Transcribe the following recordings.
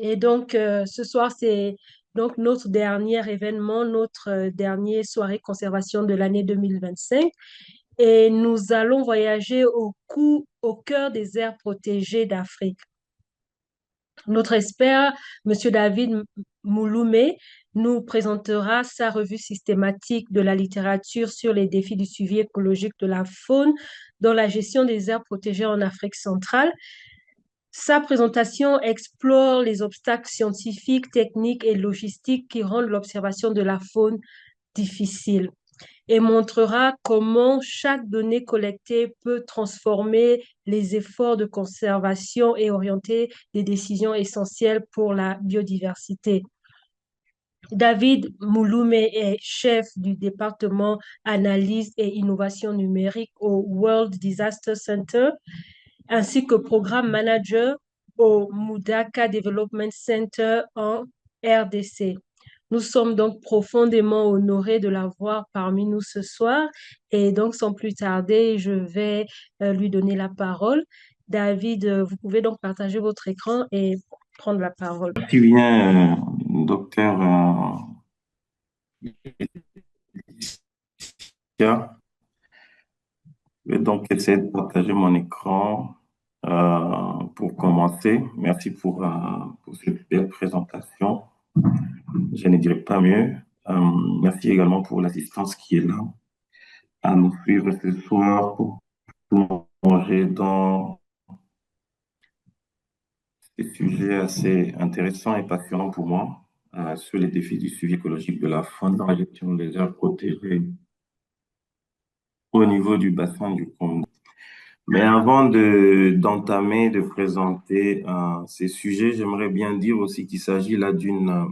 Et donc, ce soir, c'est donc notre dernier événement, notre dernière soirée conservation de l'année 2025. Et nous allons voyager au cœur des aires protégées d'Afrique. Notre expert, Monsieur David Mouloumé, nous présentera sa revue systématique de la littérature sur les défis du suivi écologique de la faune dans la gestion des aires protégées en Afrique centrale. Sa présentation explore les obstacles scientifiques, techniques et logistiques qui rendent l'observation de la faune difficile et montrera comment chaque donnée collectée peut transformer les efforts de conservation et orienter des décisions essentielles pour la biodiversité. David Mouloumé est chef du département analyse et innovation numérique au World Disaster Center ainsi que programme manager au Mudaka Development Center en RDC. Nous sommes donc profondément honorés de l'avoir parmi nous ce soir et donc sans plus tarder, je vais lui donner la parole. David, vous pouvez donc partager votre écran et prendre la parole. Merci bien, docteur Tia. Je vais donc essayer de partager mon écran pour commencer. Merci pour cette belle présentation. Je ne dirais pas mieux. Merci également pour l'assistance qui est là à nous suivre ce soir pour plonger dans ces sujets assez intéressants et passionnants pour moi sur les défis du suivi écologique de la faune dans la gestion des aires protégées au niveau du bassin du Congo. Mais avant d'entamer, de présenter ces sujets, j'aimerais bien dire aussi qu'il s'agit là d'une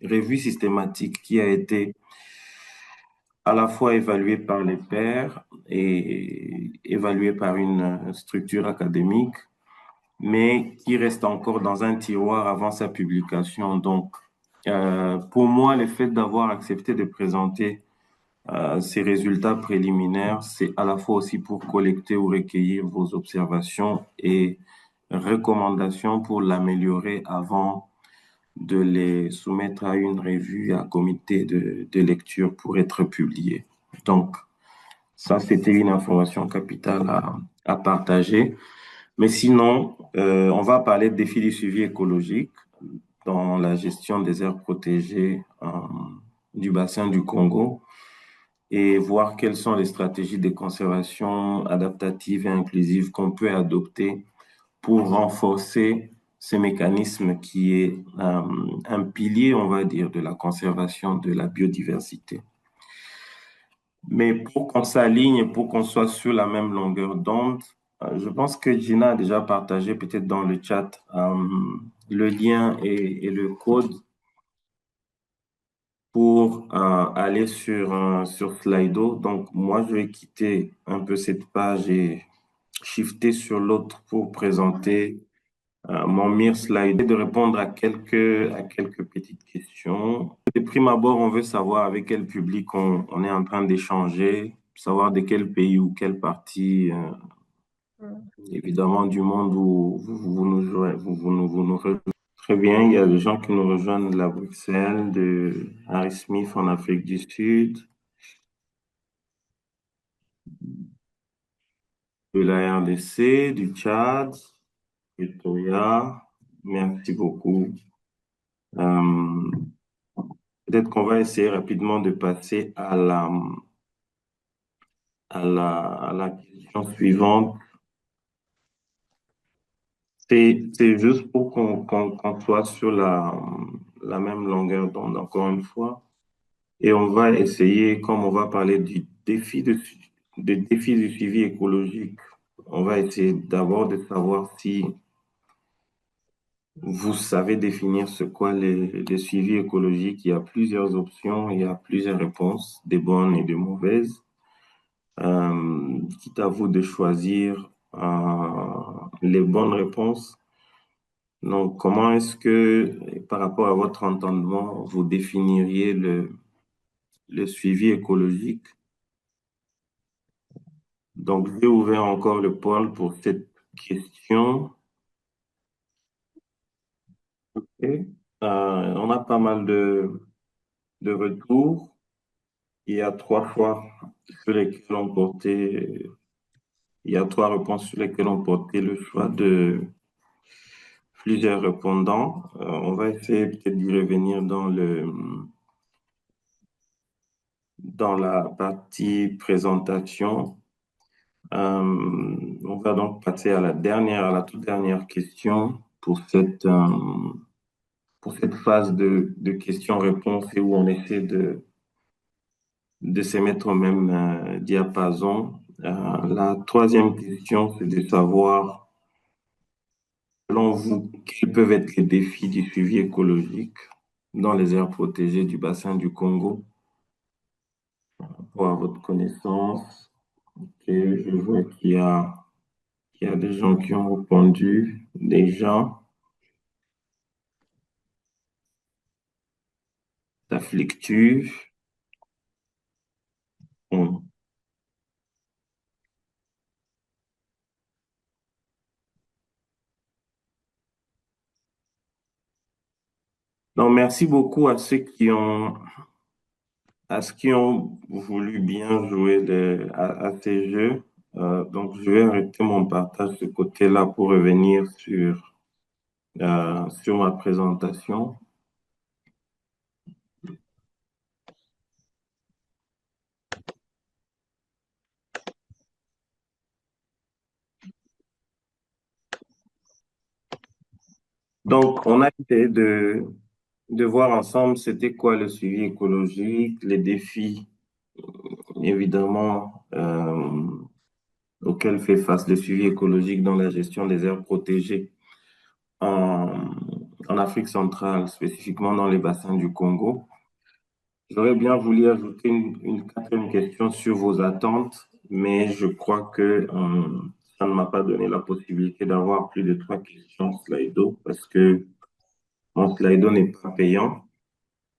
revue systématique qui a été à la fois évaluée par les pairs et évaluée par une structure académique, mais qui reste encore dans un tiroir avant sa publication. Donc, pour moi, le fait d'avoir accepté de présenter ces résultats préliminaires, c'est à la fois aussi pour collecter ou recueillir vos observations et recommandations pour l'améliorer avant de les soumettre à une revue, à un comité de lecture pour être publié. Donc, ça, c'était une information capitale à partager. Mais sinon, on va parler de défis du suivi écologique dans la gestion des aires protégées du bassin du Congo et voir quelles sont les stratégies de conservation adaptative et inclusive qu'on peut adopter pour renforcer ce mécanisme qui est un pilier, on va dire, de la conservation de la biodiversité. Mais pour qu'on s'aligne, pour qu'on soit sur la même longueur d'onde, je pense que Gina a déjà partagé peut-être dans le chat le lien et le code pour aller sur Slido. Donc, moi, je vais quitter un peu cette page et shifter sur l'autre pour présenter mon Mir Slide, de répondre à quelques petites questions. De prime abord, on veut savoir avec quel public on est en train d'échanger, savoir de quel pays ou quelle partie, évidemment, du monde où vous nous rejoignez. Très bien, il y a des gens qui nous rejoignent de la Bruxelles, de Harry Smith en Afrique du Sud, de la RDC, du Tchad, Victoria. Merci beaucoup. Euh, Peut-être qu'on va essayer rapidement de passer à la question suivante. C'est juste pour qu'on soit sur la même longueur d'onde, encore une fois. Et on va essayer, comme on va parler du des défis du suivi écologique, on va essayer d'abord de savoir si vous savez définir ce qu'est le suivi écologique. Il y a plusieurs options, il y a plusieurs réponses, des bonnes et des mauvaises. Quitte à vous de choisir les bonnes réponses. Donc, comment est-ce que, par rapport à votre entendement, vous définiriez le suivi écologique? Donc, j'ai ouvert encore le poll pour cette question. Et, on a pas mal de retours. Il y a trois choix sur lesquels on portait, il y a trois réponses sur lesquelles on portait le choix de plusieurs répondants. On va essayer peut-être d'y revenir dans la partie présentation. On va donc passer à la toute dernière question pour cette phase de questions-réponses et où on essaie de se mettre au même diapason. La troisième question, c'est de savoir, selon vous, quels peuvent être les défis du suivi écologique dans les aires protégées du bassin du Congo? Pour votre connaissance, et je vois qu'il y a des gens qui ont répondu, des gens, ça fluctue. Bon. Donc, merci beaucoup à ceux qui ont voulu bien jouer à ces jeux. Donc, je vais arrêter mon partage de ce côté-là pour revenir sur ma présentation. Donc, on a essayé de voir ensemble c'était quoi le suivi écologique, les défis, évidemment, auxquels fait face le suivi écologique dans la gestion des aires protégées en, en Afrique centrale, spécifiquement dans les bassins du Congo. J'aurais bien voulu ajouter une quatrième question sur vos attentes, mais je crois que ça ne m'a pas donné la possibilité d'avoir plus de trois questions Slido parce que mon Slido n'est pas payant.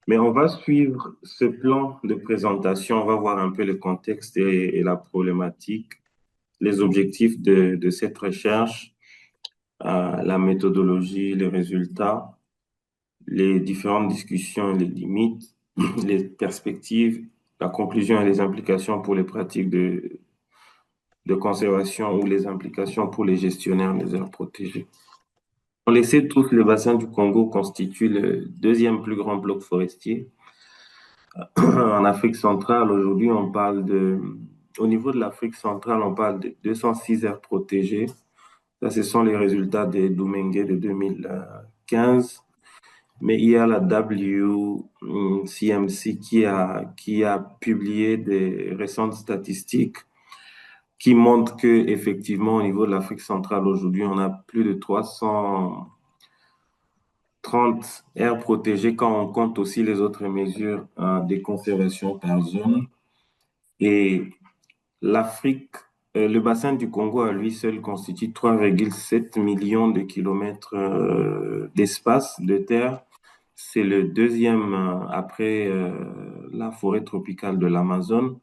Mais on va suivre ce plan de présentation, on va voir un peu le contexte et la problématique, les objectifs de cette recherche, la méthodologie, les résultats, les différentes discussions et les limites, les perspectives, la conclusion et les implications pour les pratiques de conservation ou les implications pour les gestionnaires des aires protégées. On le sait tous, le bassin du Congo constitue le deuxième plus grand bloc forestier en Afrique centrale. Aujourd'hui, au niveau de l'Afrique centrale, on parle de 206 aires protégées. Ça, ce sont les résultats des Doumengue de 2015. Mais il y a la WCMC qui a publié des récentes statistiques qui montrent que, effectivement, au niveau de l'Afrique centrale, aujourd'hui, on a plus de 330 aires protégées quand on compte aussi les autres mesures de conservation par zone. Et l'Afrique, le bassin du Congo à lui seul constitue 3,7 millions de kilomètres d'espace de terre. C'est le deuxième après la forêt tropicale de l'Amazone,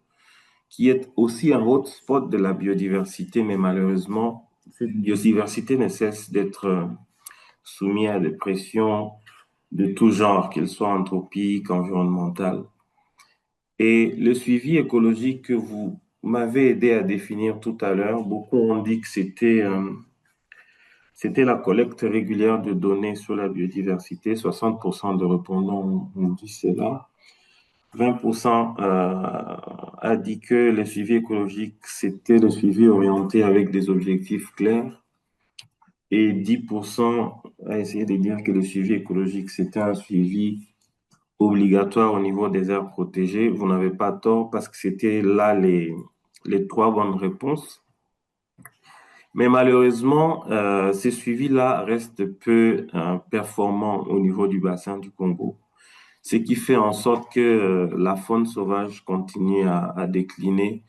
qui est aussi un hotspot de la biodiversité, mais malheureusement, cette biodiversité ne cesse d'être soumise à des pressions de tout genre, qu'elles soient anthropiques, environnementales. Et le suivi écologique que vous m'avez aidé à définir tout à l'heure, beaucoup ont dit que c'était la collecte régulière de données sur la biodiversité. 60% de répondants ont dit cela. 20% a dit que le suivi écologique, c'était le suivi orienté avec des objectifs clairs. Et 10% a essayé de dire que le suivi écologique, c'était un suivi obligatoire au niveau des aires protégées. Vous n'avez pas tort parce que c'était là les trois bonnes réponses. Mais malheureusement, ces suivis-là restent peu performants au niveau du bassin du Congo, ce qui fait en sorte que la faune sauvage continue à décliner.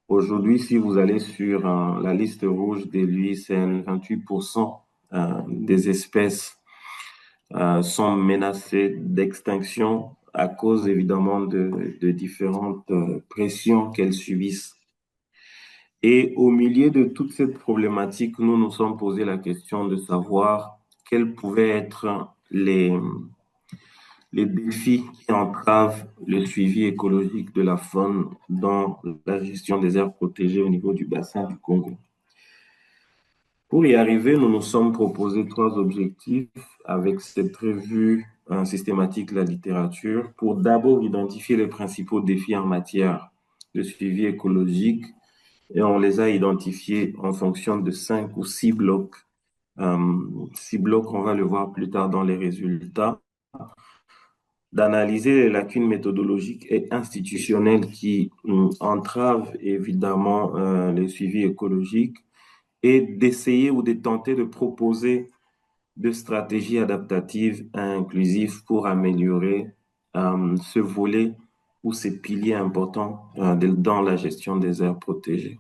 Aujourd'hui, si vous allez sur la liste rouge des l'UICN, 28% des espèces sont menacées d'extinction à cause évidemment de différentes pressions qu'elles subissent. Et au milieu de toute cette problématique, nous nous sommes posé la question de savoir quels pouvaient être les, les défis qui entravent le suivi écologique de la faune dans la gestion des aires protégées au niveau du bassin du Congo. Pour y arriver, nous nous sommes proposés trois objectifs avec cette revue systématique de la littérature pour d'abord identifier les principaux défis en matière de suivi écologique et on les a identifiés en fonction de 5 ou 6 blocs. 6 blocs, on va le voir plus tard dans les résultats, d'analyser les lacunes méthodologiques et institutionnelles qui entravent évidemment le suivi écologique et d'essayer ou de tenter de proposer de stratégies adaptatives et inclusives pour améliorer ce volet ou ces piliers importants dans la gestion des aires protégées.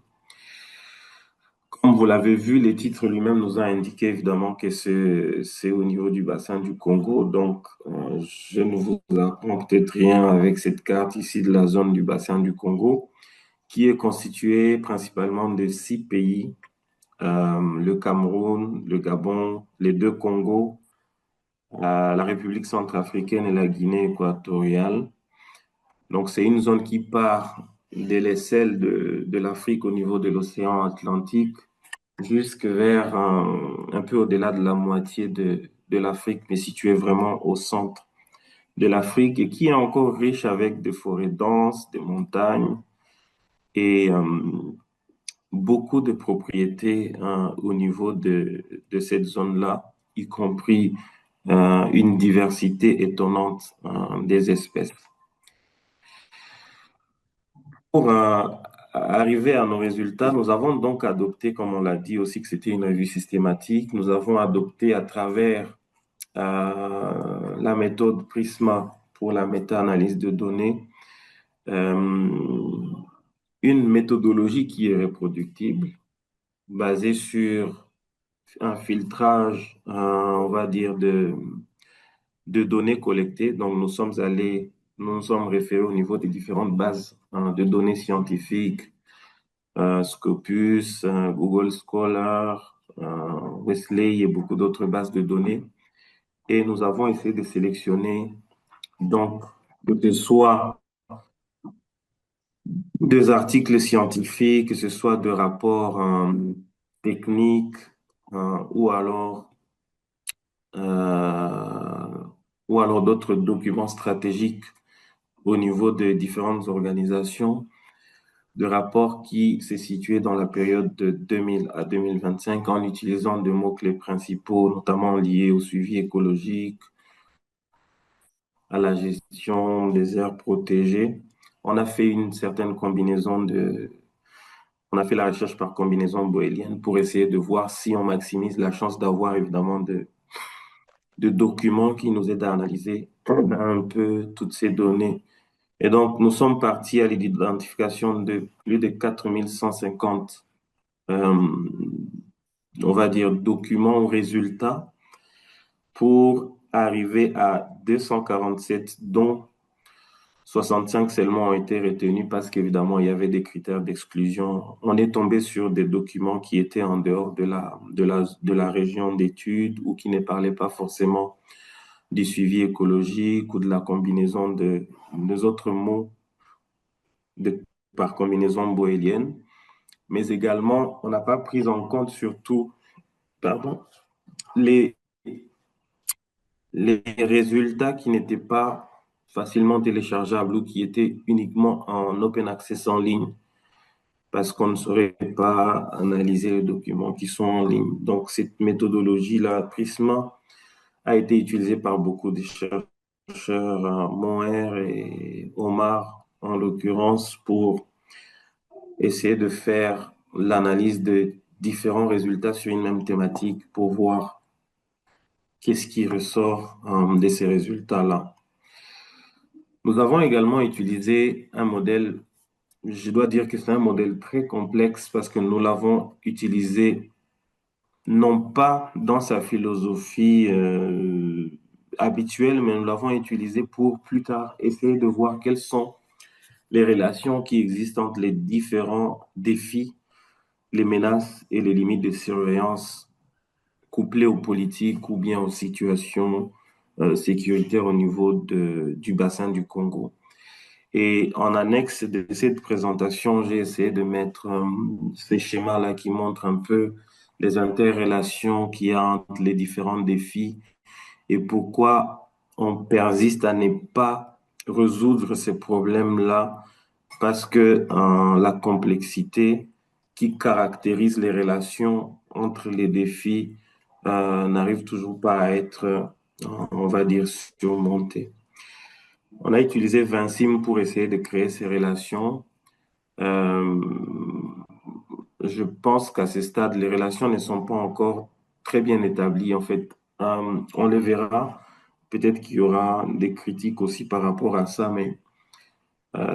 Comme vous l'avez vu, le titre lui-même nous a indiqué évidemment que c'est au niveau du bassin du Congo. Donc, je ne vous apprends peut-être rien avec cette carte ici de la zone du bassin du Congo, qui est constituée principalement de 6 pays, le Cameroun, le Gabon, les deux Congos, la République centrafricaine et la Guinée équatoriale. Donc, c'est une zone qui part de l'aisselle de l'Afrique au niveau de l'océan Atlantique jusque vers un peu au-delà de la moitié de l'Afrique, mais située vraiment au centre de l'Afrique et qui est encore riche avec des forêts denses, des montagnes et beaucoup de propriétés au niveau de cette zone-là, y compris une diversité étonnante des espèces. Pour arriver à nos résultats, nous avons donc adopté, comme on l'a dit aussi que c'était une revue systématique, nous avons adopté à travers la méthode Prisma pour la méta-analyse de données, une méthodologie qui est reproductible, basée sur un filtrage, on va dire, de données collectées. Donc, nous nous sommes référés au niveau des différentes bases de données scientifiques, Scopus, Google Scholar, Wesley et beaucoup d'autres bases de données. Et nous avons essayé de sélectionner, donc, que ce soit des articles scientifiques, que ce soit de rapports techniques ou alors euh, ou alors d'autres documents stratégiques au niveau de différentes organisations, de rapports qui se situaient dans la période de 2000 à 2025 en utilisant des mots-clés principaux, notamment liés au suivi écologique, à la gestion des aires protégées. On a fait une certaine on a fait la recherche par combinaison boélienne pour essayer de voir si on maximise la chance d'avoir évidemment de documents qui nous aident à analyser un peu toutes ces données. Et donc, nous sommes partis à l'identification de plus de 4150, on va dire, documents ou résultats pour arriver à 247, dont 65 seulement ont été retenus parce qu'évidemment, il y avait des critères d'exclusion. On est tombé sur des documents qui étaient en dehors de la région d'études ou qui ne parlaient pas forcément du suivi écologique ou de la combinaison des autres mots de, par combinaison boélienne. Mais également, on n'a pas pris en compte surtout, pardon, les, les résultats qui n'étaient pas facilement téléchargeables ou qui étaient uniquement en open access en ligne parce qu'on ne saurait pas analyser les documents qui sont en ligne. Donc, cette méthodologie-là, Prisma, a été utilisée par beaucoup de chercheurs, Moher et Omar, en l'occurrence, pour essayer de faire l'analyse de différents résultats sur une même thématique pour voir qu'est-ce qui ressort de ces résultats-là. Nous avons également utilisé un modèle, je dois dire que c'est un modèle très complexe parce que nous l'avons utilisé non pas dans sa philosophie habituelle, mais nous l'avons utilisé pour plus tard essayer de voir quelles sont les relations qui existent entre les différents défis, les menaces et les limites de surveillance couplées aux politiques ou bien aux situations sécuritaire au niveau du bassin du Congo. Et en annexe de cette présentation, j'ai essayé de mettre ces schémas-là qui montrent un peu les interrelations qu'il y a entre les différents défis et pourquoi on persiste à ne pas résoudre ces problèmes-là parce que la complexité qui caractérise les relations entre les défis n'arrive toujours pas à être, on va dire, surmontée. On a utilisé Vincim pour essayer de créer ces relations. Euh, je pense qu'à ce stade, les relations ne sont pas encore très bien établies. En fait, on le verra. Peut-être qu'il y aura des critiques aussi par rapport à ça, mais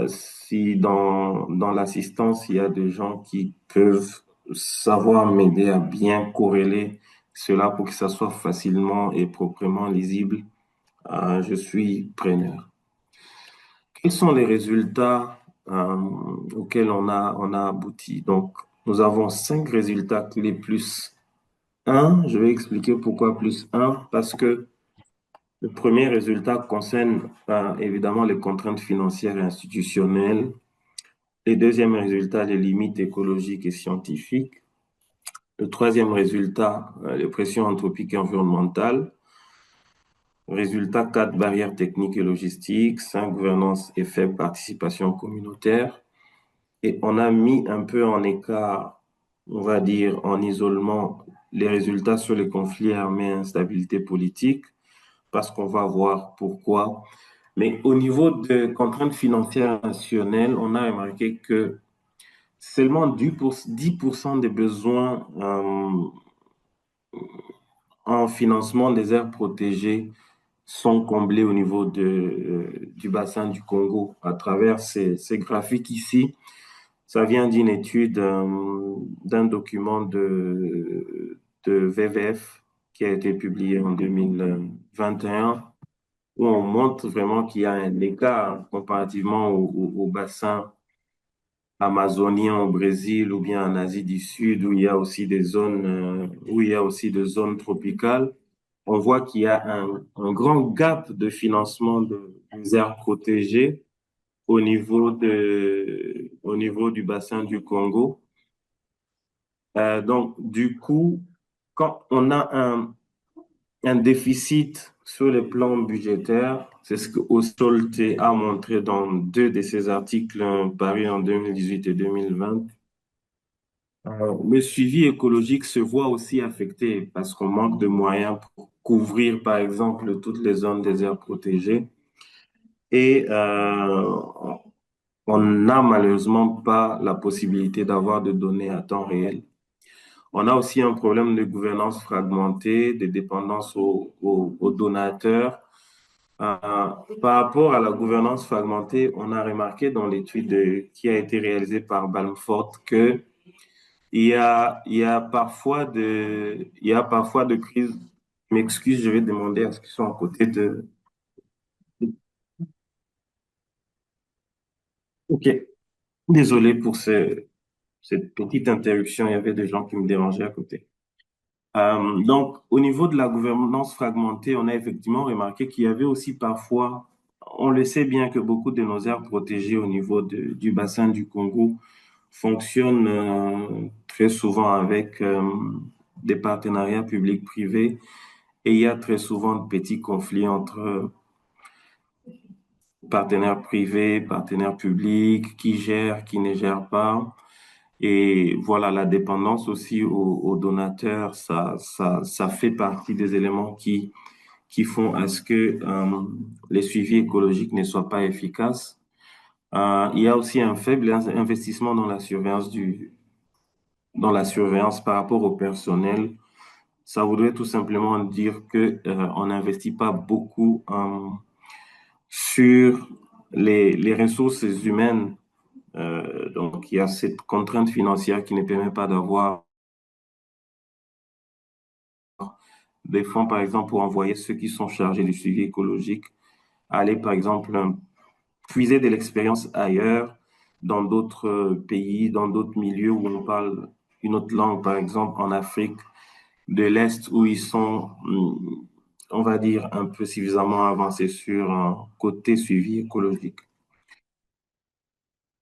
si dans l'assistance, il y a des gens qui peuvent savoir m'aider à bien corréler cela pour que ça soit facilement et proprement lisible, je suis preneur. Quels sont les résultats auxquels on a abouti? Donc, nous avons 5 résultats clés plus un. Je vais expliquer pourquoi plus un. Parce que le premier résultat concerne évidemment les contraintes financières et institutionnelles. Le deuxième résultat, les limites écologiques et scientifiques. Le troisième résultat, les pressions anthropiques et environnementales. Résultat 4, barrières techniques et logistiques. 5, gouvernance et faible participation communautaire. Et on a mis un peu en écart, on va dire en isolement, les résultats sur les conflits armés et instabilité politique, parce qu'on va voir pourquoi. Mais au niveau des contraintes financières nationales, on a remarqué que seulement 10% des besoins en financement des aires protégées sont comblés au niveau du bassin du Congo à travers ces graphiques ici. Ça vient d'une étude, d'un document de VVF qui a été publié en 2021, où on montre vraiment qu'il y a un écart comparativement au bassin amazonien au Brésil ou bien en Asie du Sud, où il y a aussi des zones, où il y a aussi des zones tropicales. On voit qu'il y a un grand gap de financement des aires protégées au niveau du bassin du Congo. Donc, du coup, quand on a un déficit sur le plan budgétaire, c'est ce que Ostolte a montré dans 2 de ses articles parus en 2018 et 2020. Le suivi écologique se voit aussi affecté parce qu'on manque de moyens pour couvrir, par exemple, toutes les zones des aires protégées. Et on n'a malheureusement pas la possibilité d'avoir de données à temps réel. On a aussi un problème de gouvernance fragmentée, de dépendance aux donateurs. Euh, Par rapport à la gouvernance fragmentée, on a remarqué dans l'étude qui a été réalisée par Balmfort que il y a parfois de crises. Je m'excuse, je vais demander à ceux qui sont à côté de. OK. Désolé pour cette petite interruption. Il y avait des gens qui me dérangeaient à côté. Donc, au niveau de la gouvernance fragmentée, on a effectivement remarqué qu'il y avait aussi parfois, on le sait bien que beaucoup de nos aires protégées au niveau du bassin du Congo fonctionnent très souvent avec des partenariats publics-privés et il y a très souvent de petits conflits entre partenaires privés, partenaires publics, qui gèrent, qui ne gèrent pas. Et voilà, la dépendance aussi aux donateurs, ça fait partie des éléments qui font à ce que les suivis écologiques ne soient pas efficaces. Il y a aussi un faible investissement dans la surveillance par rapport au personnel. Ça voudrait tout simplement dire que on n'investit pas beaucoup sur les ressources humaines. Donc, il y a cette contrainte financière qui ne permet pas d'avoir des fonds, par exemple, pour envoyer ceux qui sont chargés du suivi écologique, aller, par exemple, puiser de l'expérience ailleurs, dans d'autres pays, dans d'autres milieux où on parle une autre langue, par exemple, en Afrique de l'Est, où ils sont on va dire, un peu suffisamment avancé sur un côté suivi écologique.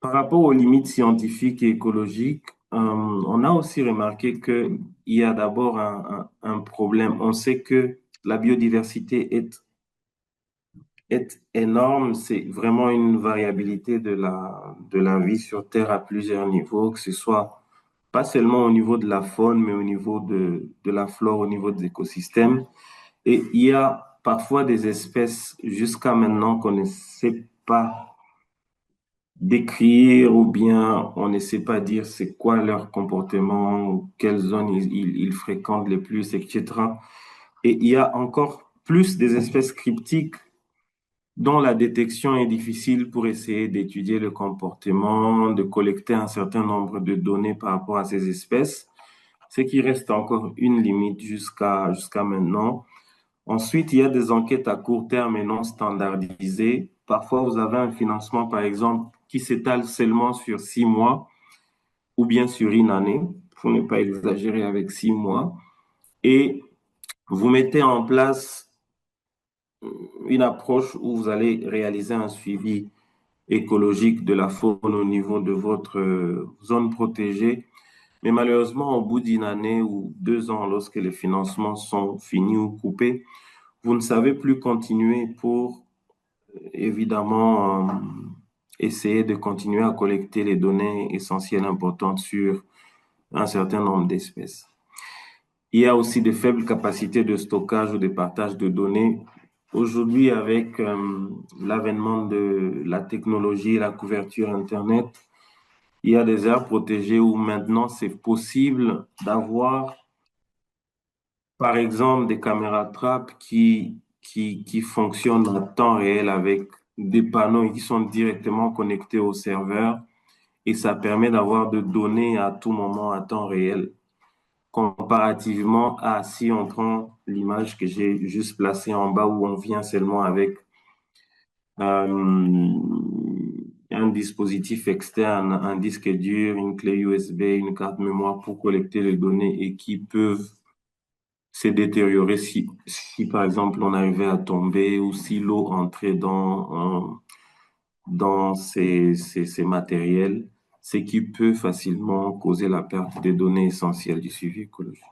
Par rapport aux limites scientifiques et écologiques, on a aussi remarqué qu'il y a d'abord un problème. On sait que la biodiversité est énorme. C'est vraiment une variabilité de la vie sur Terre à plusieurs niveaux, que ce soit pas seulement au niveau de la faune, mais au niveau de la flore, au niveau des écosystèmes. Et il y a parfois des espèces jusqu'à maintenant qu'on ne sait pas décrire ou bien on ne sait pas dire c'est quoi leur comportement, quelles zones ils fréquentent les plus, etc. Et il y a encore plus des espèces cryptiques dont la détection est difficile pour essayer d'étudier le comportement, de collecter un certain nombre de données par rapport à ces espèces, ce qui reste encore une limite jusqu'à maintenant. Ensuite, il y a des enquêtes à court terme et non standardisées. Parfois, vous avez un financement, par exemple, qui s'étale seulement sur 6 mois ou bien sur une année, pour ne pas exagérer avec 6 mois, et vous mettez en place une approche où vous allez réaliser un suivi écologique de la faune au niveau de votre zone protégée. Mais malheureusement, au bout d'une année ou 2 ans, lorsque les financements sont finis ou coupés, vous ne savez plus continuer pour, évidemment, essayer de continuer à collecter les données essentielles importantes sur un certain nombre d'espèces. Il y a aussi de faibles capacités de stockage ou de partage de données. Aujourd'hui, avec l'avènement de la technologie et la couverture Internet, il y a des aires protégées où maintenant c'est possible d'avoir, par exemple, des caméras trappe qui fonctionnent en temps réel avec des panneaux qui sont directement connectés au serveur et ça permet d'avoir de données à tout moment à temps réel comparativement à si on prend l'image que j'ai juste placée en bas où on vient seulement avec un dispositif externe, un disque dur, une clé USB, une carte mémoire pour collecter les données et qui peuvent se détériorer si par exemple on arrivait à tomber ou si l'eau entrait dans ces matériels, ce qui peut facilement causer la perte des données essentielles du suivi écologique.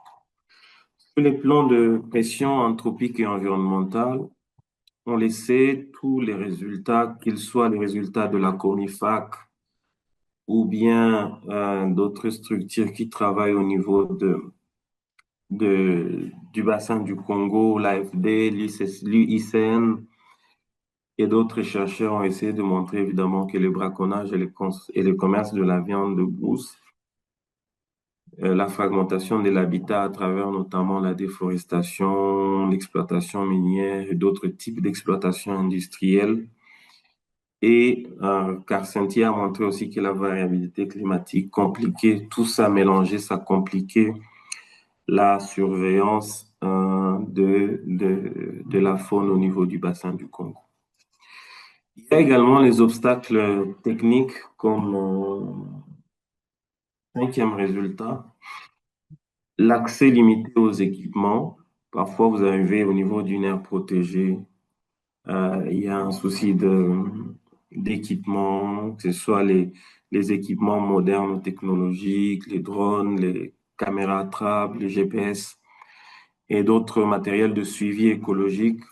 Sur les plans de pression anthropique et environnementale, on le sait, tous les résultats, qu'ils soient les résultats de la CONIFAC ou bien d'autres structures qui travaillent au niveau du bassin du Congo, l'AFD, l'ICN et d'autres chercheurs ont essayé de montrer évidemment que le braconnage et le commerce de la viande de brousse, la fragmentation de l'habitat à travers notamment la déforestation, l'exploitation minière et d'autres types d'exploitation industrielle. Et Carcentier a montré aussi que la variabilité climatique compliquait, tout ça mélangé, ça compliquait la surveillance de la faune au niveau du bassin du Congo. Il y a également les obstacles techniques comme cinquième résultat, l'accès limité aux équipements. Parfois, vous arrivez au niveau d'une aire protégée, il y a un souci d'équipement, que ce soit les équipements modernes ou technologiques, les drones, les caméras trappe, les GPS et d'autres matériels de suivi écologique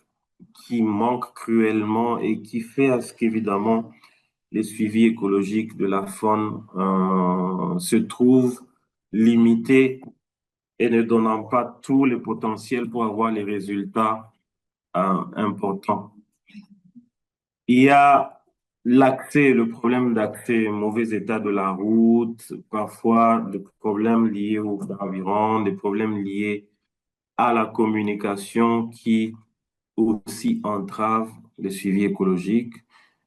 qui manquent cruellement et qui fait à ce qu'évidemment les suivis écologiques de la faune se trouvent limités et ne donnant pas tout le potentiel pour avoir les résultats importants. Il y a l'accès, le problème d'accès, mauvais état de la route, parfois des problèmes liés au carburant, des problèmes liés à la communication qui aussi entravent le suivi écologique,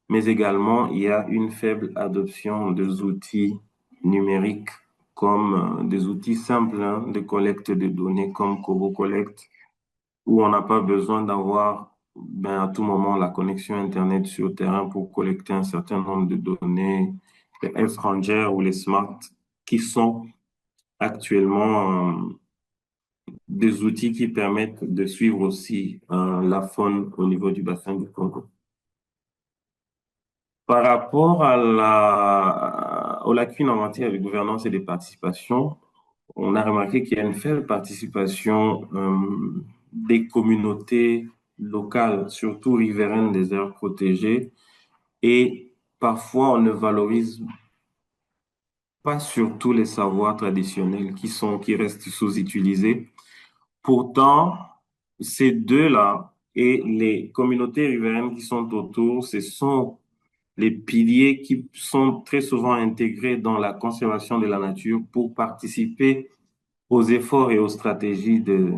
mais également il y a une faible adoption des outils numériques comme des outils simples de collecte de données comme CoboCollect, où on n'a pas besoin d'avoir à tout moment la connexion Internet sur le terrain pour collecter un certain nombre de données étrangères ou les smart qui sont actuellement des outils qui permettent de suivre aussi la faune au niveau du bassin du Congo. Par rapport aux lacunes en matière de gouvernance et de participation, on a remarqué qu'il y a une faible participation des communautés locales, surtout riveraines des aires protégées, et parfois on ne valorise pas surtout les savoirs traditionnels qui restent sous-utilisés. Pourtant, ces deux-là et les communautés riveraines qui sont autour, ce sont les piliers qui sont très souvent intégrés dans la conservation de la nature pour participer aux efforts et aux stratégies de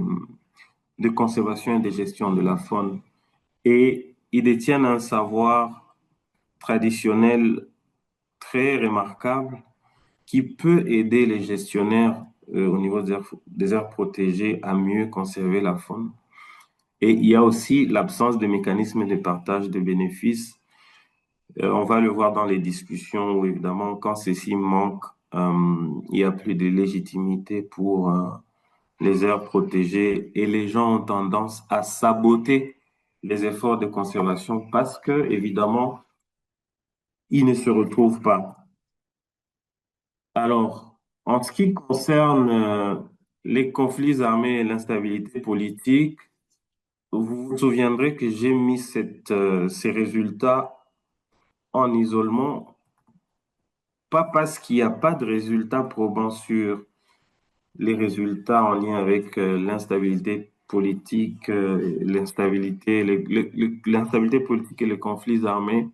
conservation et de gestion de la faune. Et ils détiennent un savoir traditionnel très remarquable qui peut aider les gestionnaires au niveau des aires protégées à mieux conserver la faune. Et il y a aussi l'absence de mécanismes de partage de bénéfices. On va le voir dans les discussions où, évidemment, quand ceci manque, il n'y a plus de légitimité pour les aires protégées et les gens ont tendance à saboter les efforts de conservation parce que, évidemment, ils ne se retrouvent pas. Alors, en ce qui concerne les conflits armés et l'instabilité politique, vous vous souviendrez que j'ai mis ces résultats en isolement, pas parce qu'il n'y a pas de résultats probants sur les résultats en lien avec l'instabilité politique, l'instabilité politique et les conflits armés,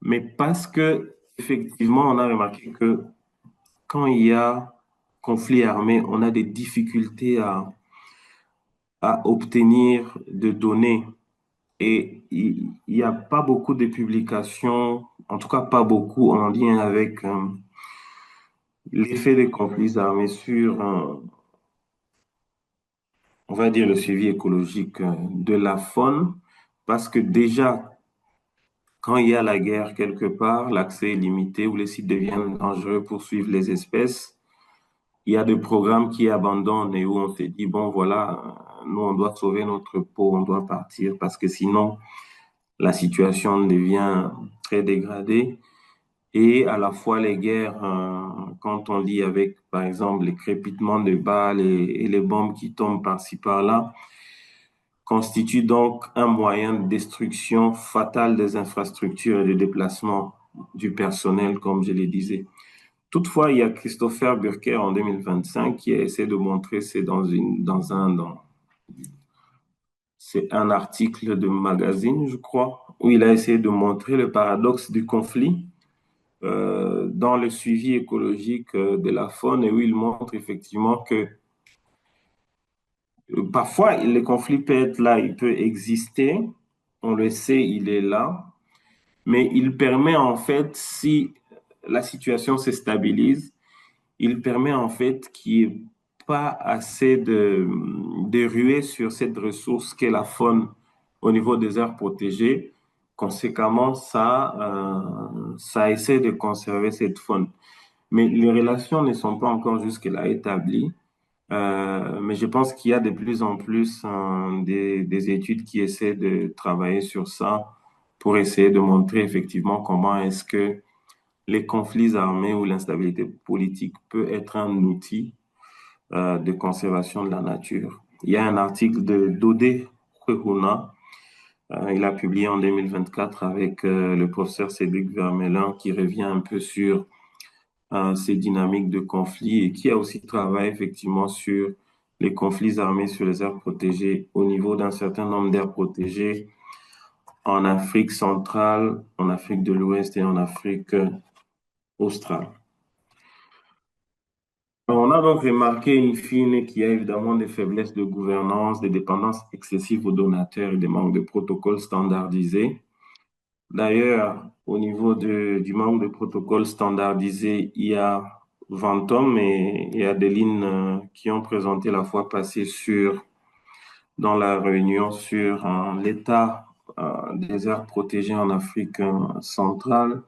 mais parce que effectivement, on a remarqué que quand il y a conflit armé, on a des difficultés à obtenir de données et il n'y a pas beaucoup de publications, en tout cas pas beaucoup en lien avec l'effet des conflits armés sur, on va dire, le suivi écologique de la faune, parce que déjà, quand il y a la guerre quelque part, l'accès est limité ou les sites deviennent dangereux pour suivre les espèces. Il y a des programmes qui abandonnent et où on se dit, bon, voilà, nous, on doit sauver notre peau, on doit partir parce que sinon, la situation devient très dégradée. Et à la fois les guerres, quand on lit avec, par exemple, les crépitements de balles et les bombes qui tombent par-ci, par-là, constituent donc un moyen de destruction fatale des infrastructures et de déplacement du personnel, comme je le disais. Toutefois, il y a Christopher Burker en 2025 qui a essayé de montrer, c'est un article de magazine, je crois, où il a essayé de montrer le paradoxe du conflit dans le suivi écologique de la faune et où il montre effectivement que parfois le conflit peut être là, il peut exister, on le sait, il est là, mais il permet en fait, si la situation se stabilise, il permet en fait qu'il n'y ait pas assez de ruée sur cette ressource qu'est la faune au niveau des aires protégées. Conséquemment, ça essaie de conserver cette faune. Mais les relations ne sont pas encore jusque-là établies. Mais je pense qu'il y a de plus en plus des études qui essaient de travailler sur ça pour essayer de montrer effectivement comment est-ce que les conflits armés ou l'instabilité politique peut être un outil de conservation de la nature. Il y a un article de Dodé Kwehuna, il a publié en 2024 avec le professeur Cédric Vermelin qui revient un peu sur ces dynamiques de conflit et qui a aussi travaillé effectivement sur les conflits armés sur les aires protégées au niveau d'un certain nombre d'aires protégées en Afrique centrale, en Afrique de l'Ouest et en Afrique australe. On a donc remarqué, in fine, qu'il y a évidemment des faiblesses de gouvernance, des dépendances excessives aux donateurs et des manques de protocoles standardisés. D'ailleurs, au niveau du manque de protocoles standardisés, il y a Ventom et il y a Adeline qui ont présenté la fois passée dans la réunion sur l'état des aires protégées en Afrique centrale,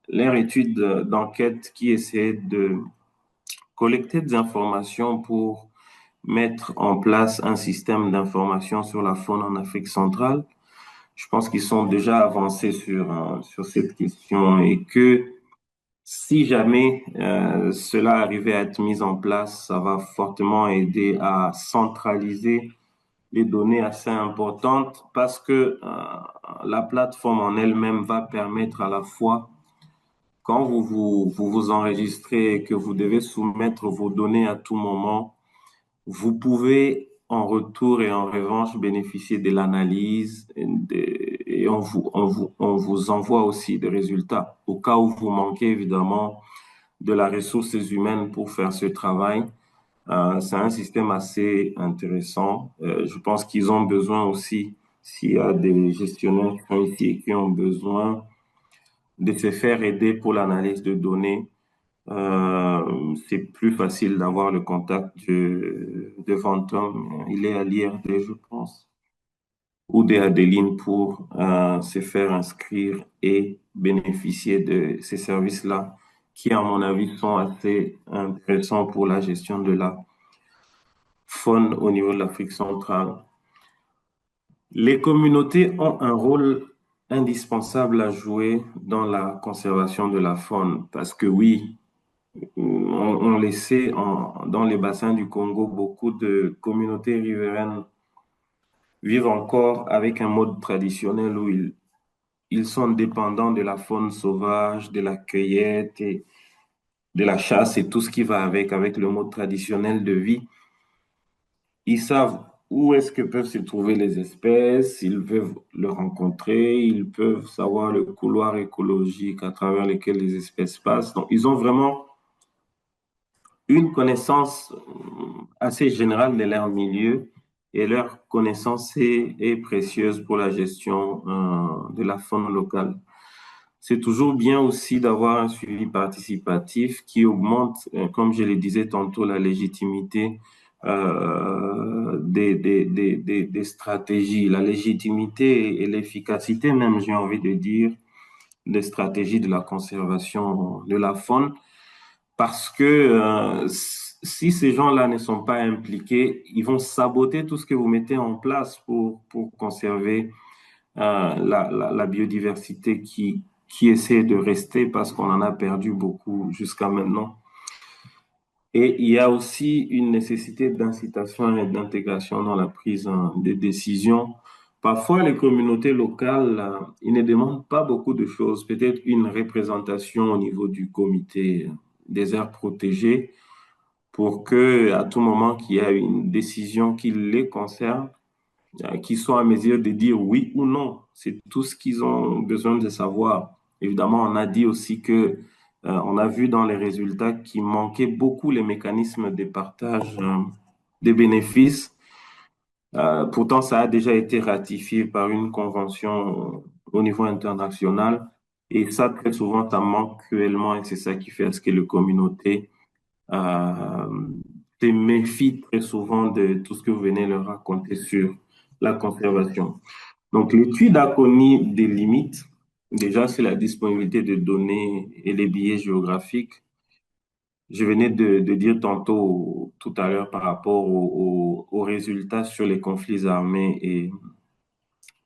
leur étude d'enquête qui essaie de collecter des informations pour mettre en place un système d'information sur la faune en Afrique centrale. Je pense qu'ils sont déjà avancés sur cette question et que si jamais cela arrivait à être mis en place, ça va fortement aider à centraliser les données assez importantes parce que la plateforme en elle-même va permettre à la fois, quand vous enregistrez et que vous devez soumettre vos données à tout moment, vous pouvez en retour et en revanche bénéficier de l'analyse et on vous envoie aussi des résultats. Au cas où vous manquez évidemment de la ressource humaine pour faire ce travail, c'est un système assez intéressant. Je pense qu'ils ont besoin aussi, s'il y a des gestionnaires qui sont ici et qui ont besoin de se faire aider pour l'analyse de données, c'est plus facile d'avoir le contact de Ventum. Il est à l'IRD, je pense, ou de Adeline pour se faire inscrire et bénéficier de ces services-là, qui, à mon avis, sont assez intéressants pour la gestion de la faune au niveau de l'Afrique centrale. Les communautés ont un rôle indispensable à jouer dans la conservation de la faune, parce que oui, on le sait, dans les bassins du Congo, beaucoup de communautés riveraines vivent encore avec un mode traditionnel où ils sont dépendants de la faune sauvage, de la cueillette et de la chasse et tout ce qui va avec le mode traditionnel de vie. Ils savent où est-ce que peuvent se trouver les espèces, ils peuvent le rencontrer, ils peuvent savoir le couloir écologique à travers lequel les espèces passent. Donc, ils ont vraiment une connaissance assez générale de leur milieu et leur connaissance est précieuse pour la gestion de la faune locale. C'est toujours bien aussi d'avoir un suivi participatif qui augmente, comme je le disais tantôt, la légitimité des stratégies, la légitimité et l'efficacité même, j'ai envie de dire, des stratégies de la conservation de la faune. Parce que si ces gens-là ne sont pas impliqués, ils vont saboter tout ce que vous mettez en place pour conserver la biodiversité qui essaie de rester parce qu'on en a perdu beaucoup jusqu'à maintenant. Et il y a aussi une nécessité d'incitation et d'intégration dans la prise de décision. Parfois, les communautés locales, ils ne demandent pas beaucoup de choses, peut-être une représentation au niveau du comité des aires protégées pour que, à tout moment qu'il y a une décision qui les concerne, qu'ils soient en mesure de dire oui ou non. C'est tout ce qu'ils ont besoin de savoir. Évidemment, on a dit aussi que on a vu dans les résultats qu'il manquait beaucoup les mécanismes de partage des bénéfices. Pourtant, ça a déjà été ratifié par une convention au niveau international. Et ça, très souvent, ça manque cruellement et c'est ça qui fait à ce que les communautés euh, se méfient très souvent de tout ce que vous venez leur raconter sur la conservation. Donc, l'étude a connu des limites. Déjà, c'est la disponibilité de données et les billets géographiques. Je venais de dire tantôt, tout à l'heure, par rapport aux résultats sur les conflits armés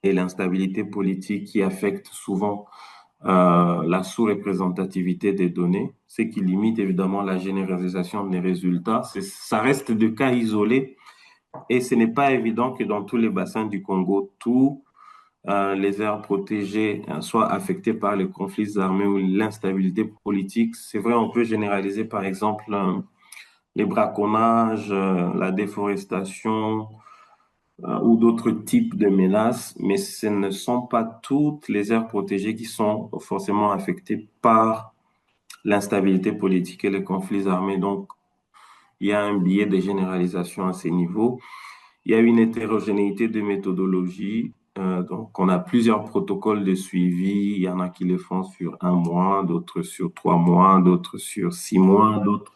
et l'instabilité politique qui affectent souvent la sous-représentativité des données, ce qui limite évidemment la généralisation des résultats. Ça reste de cas isolés et ce n'est pas évident que dans tous les bassins du Congo, tous les aires protégées soient affectées par les conflits armés ou l'instabilité politique. C'est vrai, on peut généraliser par exemple les braconnages, la déforestation, ou d'autres types de menaces, mais ce ne sont pas toutes les aires protégées qui sont forcément affectées par l'instabilité politique et les conflits armés. Donc, il y a un biais de généralisation à ces niveaux. Il y a une hétérogénéité de méthodologie. Donc, on a plusieurs protocoles de suivi. Il y en a qui les font sur 1 mois, d'autres sur 3 mois, d'autres sur 6 mois, d'autres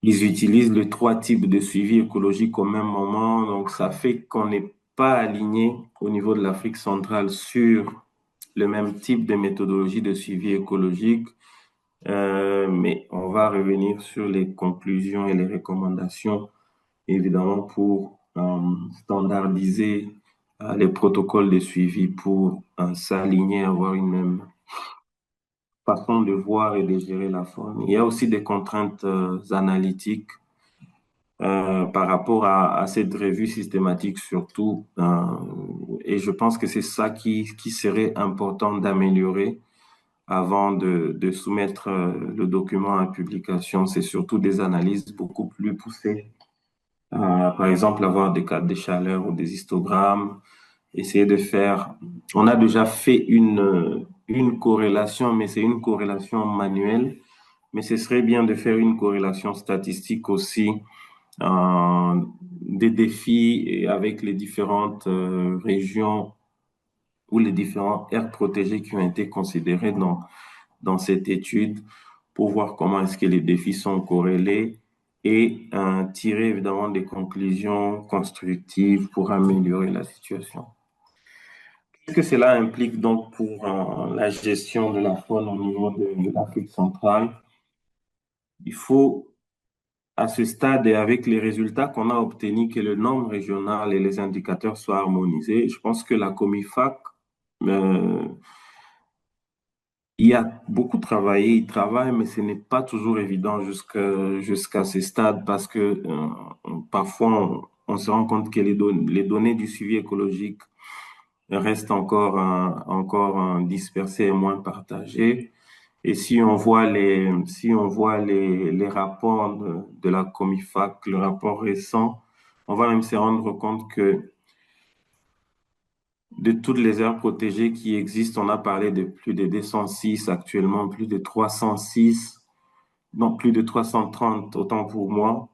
ils utilisent les trois types de suivi écologique au même moment, donc ça fait qu'on n'est pas aligné au niveau de l'Afrique centrale sur le même type de méthodologie de suivi écologique. Mais on va revenir sur les conclusions et les recommandations évidemment pour standardiser les protocoles de suivi pour s'aligner, avoir une même façon de voir et de gérer la faune. Il y a aussi des contraintes analytiques par rapport à cette revue systématique surtout. Et je pense que c'est ça qui serait important d'améliorer avant de soumettre le document à publication. C'est surtout des analyses beaucoup plus poussées. Par exemple, avoir des cartes de chaleur ou des histogrammes, essayer de faire... On a déjà fait une corrélation, mais c'est une corrélation manuelle. Mais ce serait bien de faire une corrélation statistique aussi des défis et avec les différentes régions ou les différents aires protégées qui ont été considérées dans cette étude pour voir comment est-ce que les défis sont corrélés et tirer évidemment des conclusions constructives pour améliorer la situation. Qu'est-ce que cela implique donc pour la gestion de la faune au niveau de l'Afrique centrale? Il faut à ce stade et avec les résultats qu'on a obtenus, que le nombre régional et les indicateurs soient harmonisés. Je pense que la Comifac, euh, il a beaucoup travaillé, il travaille, mais ce n'est pas toujours évident jusqu'à ce stade parce que parfois on se rend compte que les données du suivi écologique restent encore dispersées et moins partagées. Et si on voit les rapports de la Comifac, le rapport récent, on va même se rendre compte que de toutes les aires protégées qui existent, on a parlé de plus de 206 actuellement, plus de 306, non, plus de 330, autant pour moi.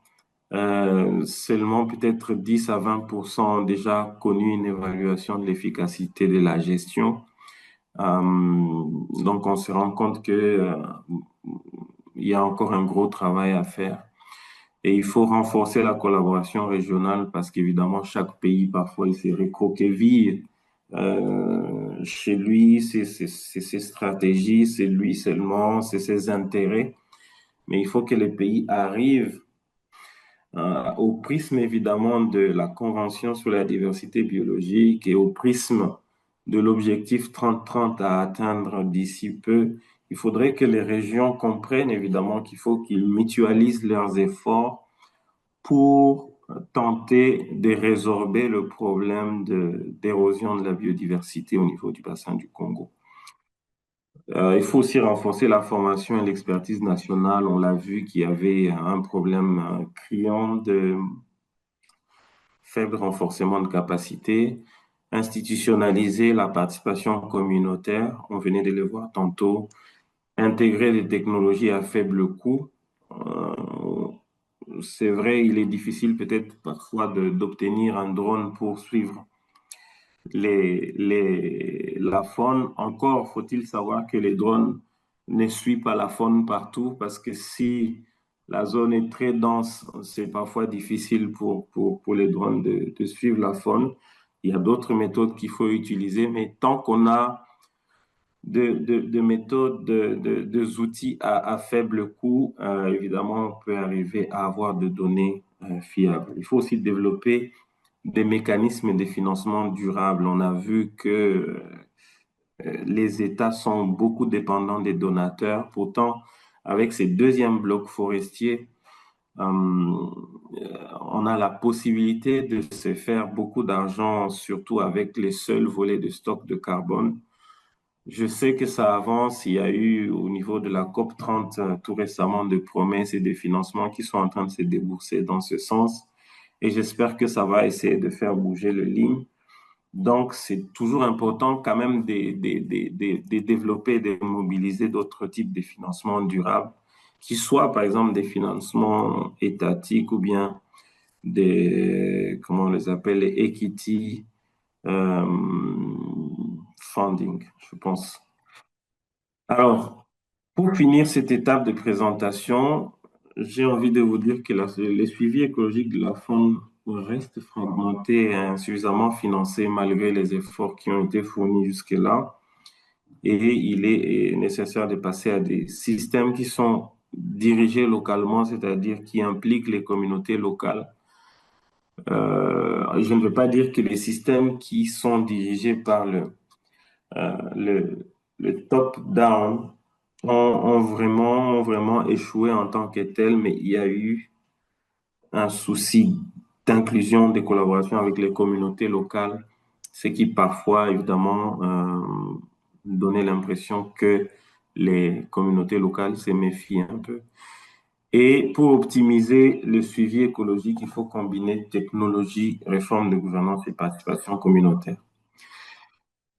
Seulement peut-être 10 à 20% ont déjà connu une évaluation de l'efficacité de la gestion. Donc, on se rend compte que il y a encore un gros travail à faire. Et il faut renforcer la collaboration régionale parce qu'évidemment, chaque pays, parfois, il s'est recroquevillé. Chez lui, c'est ses stratégies, c'est lui seulement, c'est ses intérêts. Mais il faut que les pays arrivent au prisme évidemment de la Convention sur la diversité biologique et au prisme de l'objectif 30-30 à atteindre d'ici peu, il faudrait que les régions comprennent évidemment qu'il faut qu'ils mutualisent leurs efforts pour tenter de résorber le problème d'érosion de la biodiversité au niveau du bassin du Congo. Il faut aussi renforcer la formation et l'expertise nationale. On l'a vu qu'il y avait un problème criant de faible renforcement de capacité, institutionnaliser la participation communautaire, on venait de le voir tantôt, intégrer des technologies à faible coût. C'est vrai, il est difficile peut-être parfois d'obtenir un drone pour suivre la faune. Encore faut-il savoir que les drones ne suivent pas la faune partout parce que si la zone est très dense, c'est parfois difficile pour les drones de suivre la faune. Il y a d'autres méthodes qu'il faut utiliser, mais tant qu'on a de méthodes, outils à faible coût, évidemment, on peut arriver à avoir des données fiables. Il faut aussi développer des mécanismes de financement durable. On a vu que les États sont beaucoup dépendants des donateurs. Pourtant, avec ces deuxièmes blocs forestiers, on a la possibilité de se faire beaucoup d'argent, surtout avec les seuls volets de stock de carbone. Je sais que ça avance. Il y a eu au niveau de la COP 30 tout récemment de promesses et de financements qui sont en train de se débourser dans ce sens. Et j'espère que ça va essayer de faire bouger le ligne. Donc, c'est toujours important quand même de développer, de mobiliser d'autres types de financements durables, qui soient par exemple des financements étatiques ou bien comment on les appelle, les equity euh, funding, je pense. Alors, pour finir cette étape de présentation, j'ai envie de vous dire que le suivi écologique de la faune reste fragmenté et insuffisamment financé malgré les efforts qui ont été fournis jusque-là. Et il est nécessaire de passer à des systèmes qui sont dirigés localement, c'est-à-dire qui impliquent les communautés locales Je ne veux pas dire que les systèmes qui sont dirigés par le, le top-down ont vraiment échoué en tant que tel, mais il y a eu un souci d'inclusion, de collaboration avec les communautés locales, ce qui parfois, évidemment, donnait l'impression que les communautés locales se méfient un peu. Et pour optimiser le suivi écologique, il faut combiner technologie, réforme de gouvernance et participation communautaire.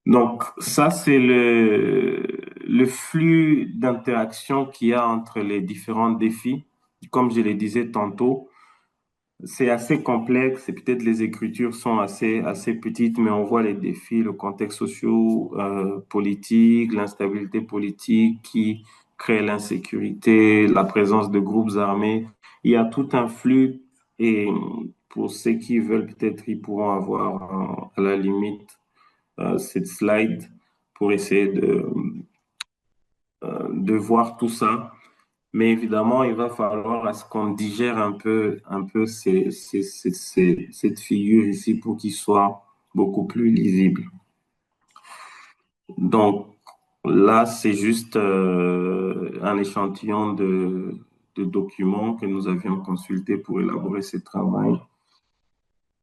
Donc, ça, c'est le flux d'interaction qu'il y a entre les différents défis. Comme je le disais tantôt, c'est assez complexe et peut-être les écritures sont assez petites, mais on voit les défis, le contexte socio-politique, l'instabilité politique qui crée l'insécurité, la présence de groupes armés. Il y a tout un flux et pour ceux qui veulent, peut-être, ils pourront avoir à la limite cette slide pour essayer de voir tout ça. Mais évidemment, il va falloir à ce qu'on digère un peu cette figure ici pour qu'il soit beaucoup plus lisible. Donc là, c'est juste un échantillon de documents que nous avions consultés pour élaborer ce travail.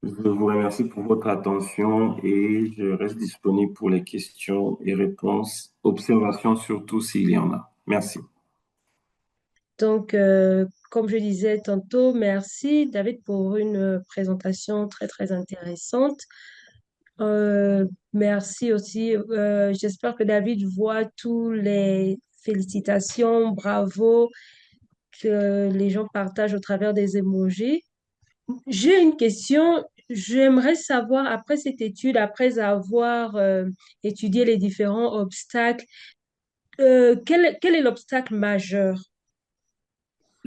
Je vous remercie pour votre attention et je reste disponible pour les questions et réponses, observations surtout s'il y en a. Merci. Donc, comme je disais tantôt, merci David pour une présentation très, très intéressante. Merci aussi. J'espère que David voit tous les félicitations, bravo que les gens partagent au travers des emojis. J'ai une question. J'aimerais savoir, après cette étude, après avoir étudié les différents obstacles, quel est l'obstacle majeur?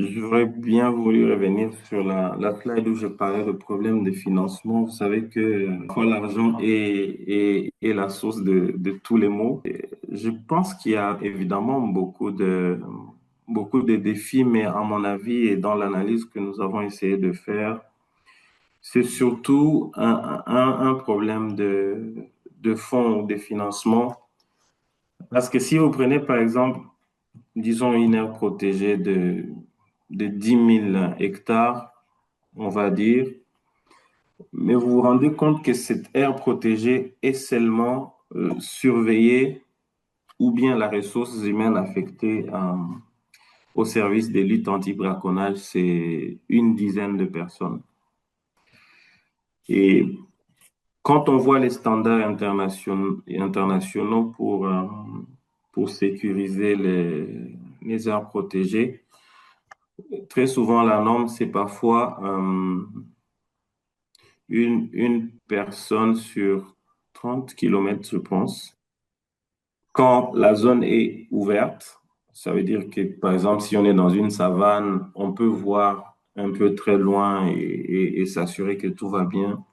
J'aurais bien voulu revenir sur la slide où je parlais de problème de financement. Vous savez que parfois l'argent est la source de tous les maux. Et je pense qu'il y a évidemment beaucoup de défis, mais à mon avis et dans l'analyse que nous avons essayé de faire, c'est surtout un problème de fonds ou de financement. Parce que si vous prenez par exemple, disons une aire protégée de 10 000 hectares, on va dire, mais vous vous rendez compte que cette aire protégée est seulement surveillée ou bien la ressource humaine affectée au service des luttes anti-braconnage, c'est une dizaine de personnes. Et quand on voit les standards internationaux pour sécuriser les aires protégées, très souvent la norme, c'est parfois une personne sur 30 kilomètres, je pense. Quand la zone est ouverte, ça veut dire que, par exemple, si on est dans une savane, on peut voir un peu très loin et s'assurer que tout va bien.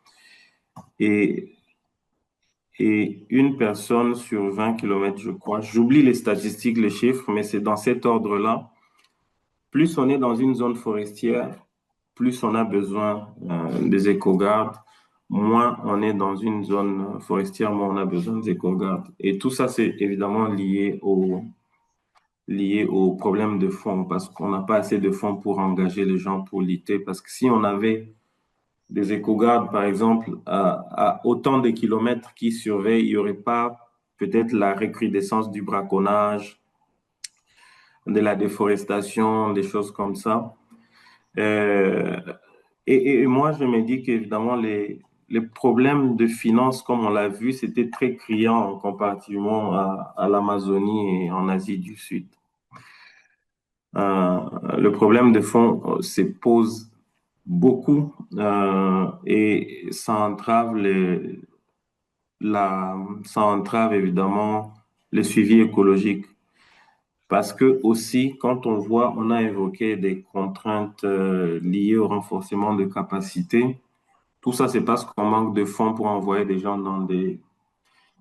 Et, et une personne sur 20 kilomètres, je crois, j'oublie les statistiques, les chiffres, mais c'est dans cet ordre-là. Plus on est dans une zone forestière, plus on a besoin des éco-gardes, moins on est dans une zone forestière, moins on a besoin des éco-gardes. Et tout ça, c'est évidemment lié au problème de fonds, parce qu'on n'a pas assez de fonds pour engager les gens pour lutter. Parce que si on avait des éco-gardes, par exemple, à autant de kilomètres qui surveillent, il n'y aurait pas peut-être la recrudescence du braconnage, de la déforestation, des choses comme ça. Euh, et moi, je me dis qu'évidemment, les problèmes de finances, comme on l'a vu, c'était très criant comparativement à l'Amazonie et en Asie du Sud. Le problème de fond se pose beaucoup et ça entrave évidemment le suivi écologique. Parce que aussi, quand on voit, on a évoqué des contraintes liées au renforcement de capacité. Tout ça, c'est parce qu'on manque de fonds pour envoyer des gens dans des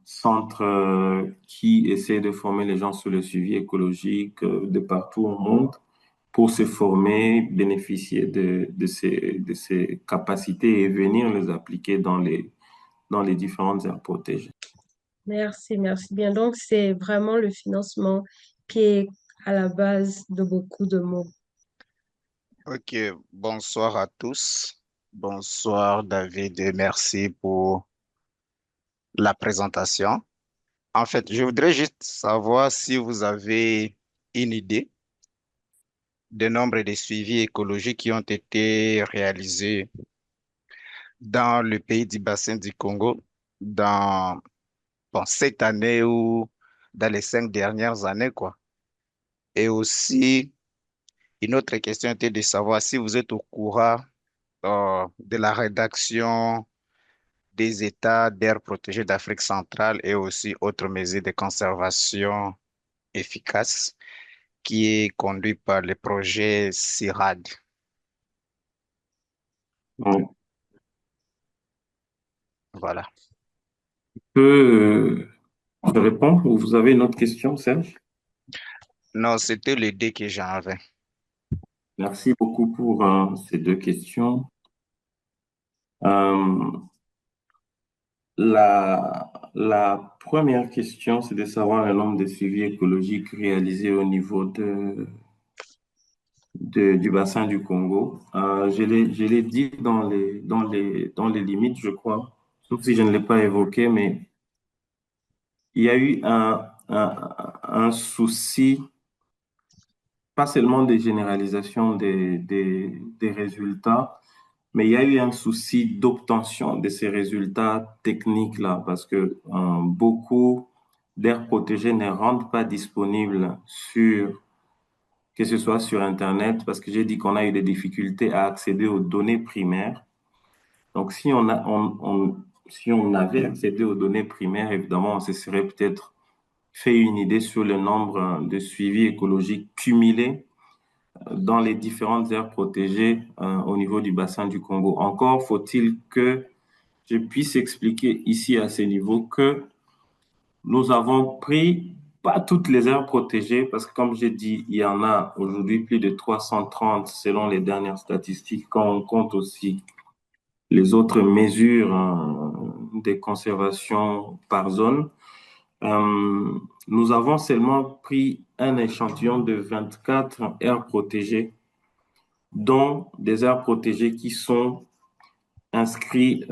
centres qui essaient de former les gens sur le suivi écologique de partout au monde. pour se former, bénéficier de ces capacités et venir les appliquer dans les différentes aires protégées. Merci, merci bien. Donc, c'est vraiment le financement qui est à la base de beaucoup de mots. Ok, bonsoir à tous. Bonsoir David et merci pour la présentation. En fait, je voudrais juste savoir si vous avez une idée des nombres et des suivis écologiques qui ont été réalisés dans le pays du bassin du Congo dans bon, cette année ou dans les 5 dernières années, quoi. Et aussi, une autre question était de savoir si vous êtes au courant de la rédaction des États d'aires protégées d'Afrique centrale et aussi autres mesures de conservation efficaces qui est conduit par le projet CIRAD. Ouais. Voilà. Je réponds ou vous avez une autre question, Serge? Non, c'était l'idée que j'en avais. Merci beaucoup pour ces deux questions. Euh, la première question, c'est de savoir le nombre de suivis écologiques réalisés au niveau du bassin du Congo. Je l'ai dit dans les limites, je crois, sauf si je ne l'ai pas évoqué, mais il y a eu un souci, pas seulement de généralisation des résultats, mais il y a eu un souci d'obtention de ces résultats techniques-là, parce que beaucoup d'aires protégées ne rendent pas disponibles que ce soit sur Internet, parce que j'ai dit qu'on a eu des difficultés à accéder aux données primaires. Donc, si on avait accédé aux données primaires, évidemment, on se serait peut-être fait une idée sur le nombre de suivis écologiques cumulés dans les différentes aires protégées au niveau du bassin du Congo. Encore faut-il que je puisse expliquer ici à ce niveau que nous avons pris pas toutes les aires protégées parce que comme j'ai dit, il y en a aujourd'hui plus de 330 selon les dernières statistiques quand on compte aussi les autres mesures de conservation par zone. Nous avons seulement pris un échantillon de 24 aires protégées, dont des aires protégées qui sont inscrits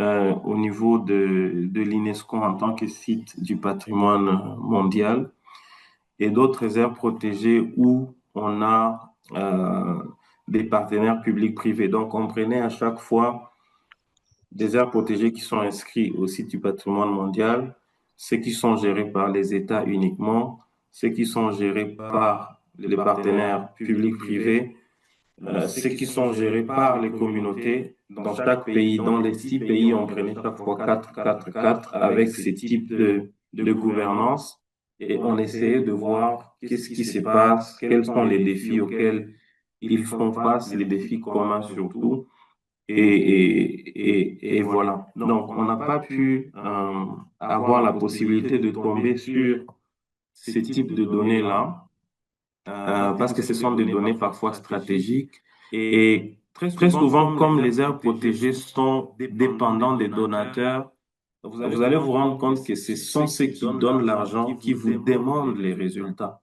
au niveau de l'UNESCO en tant que site du patrimoine mondial et d'autres aires protégées où on a des partenaires publics-privés. Donc, on prenait à chaque fois des aires protégées qui sont inscrits au site du patrimoine mondial, ceux qui sont gérés par les États uniquement, ceux qui sont gérés par les partenaires publics-privés, ceux qui sont gérés par les communautés dans chaque pays. Dans les 6 pays, on prenait chaque fois 4, 4, 4 avec ce type de gouvernance et on essayait de voir qu'est-ce qui se passe, quels sont les défis auxquels ils font face, les défis communs surtout. Et voilà. Donc, on n'a pas pu avoir la possibilité de tomber sur ce type de données-là parce que ce sont des données parfois stratégiques et très souvent, comme les aires protégées sont dépendantes des donateurs, vous allez vous rendre compte que ce sont ceux qui donnent l'argent qui vous demandent les résultats.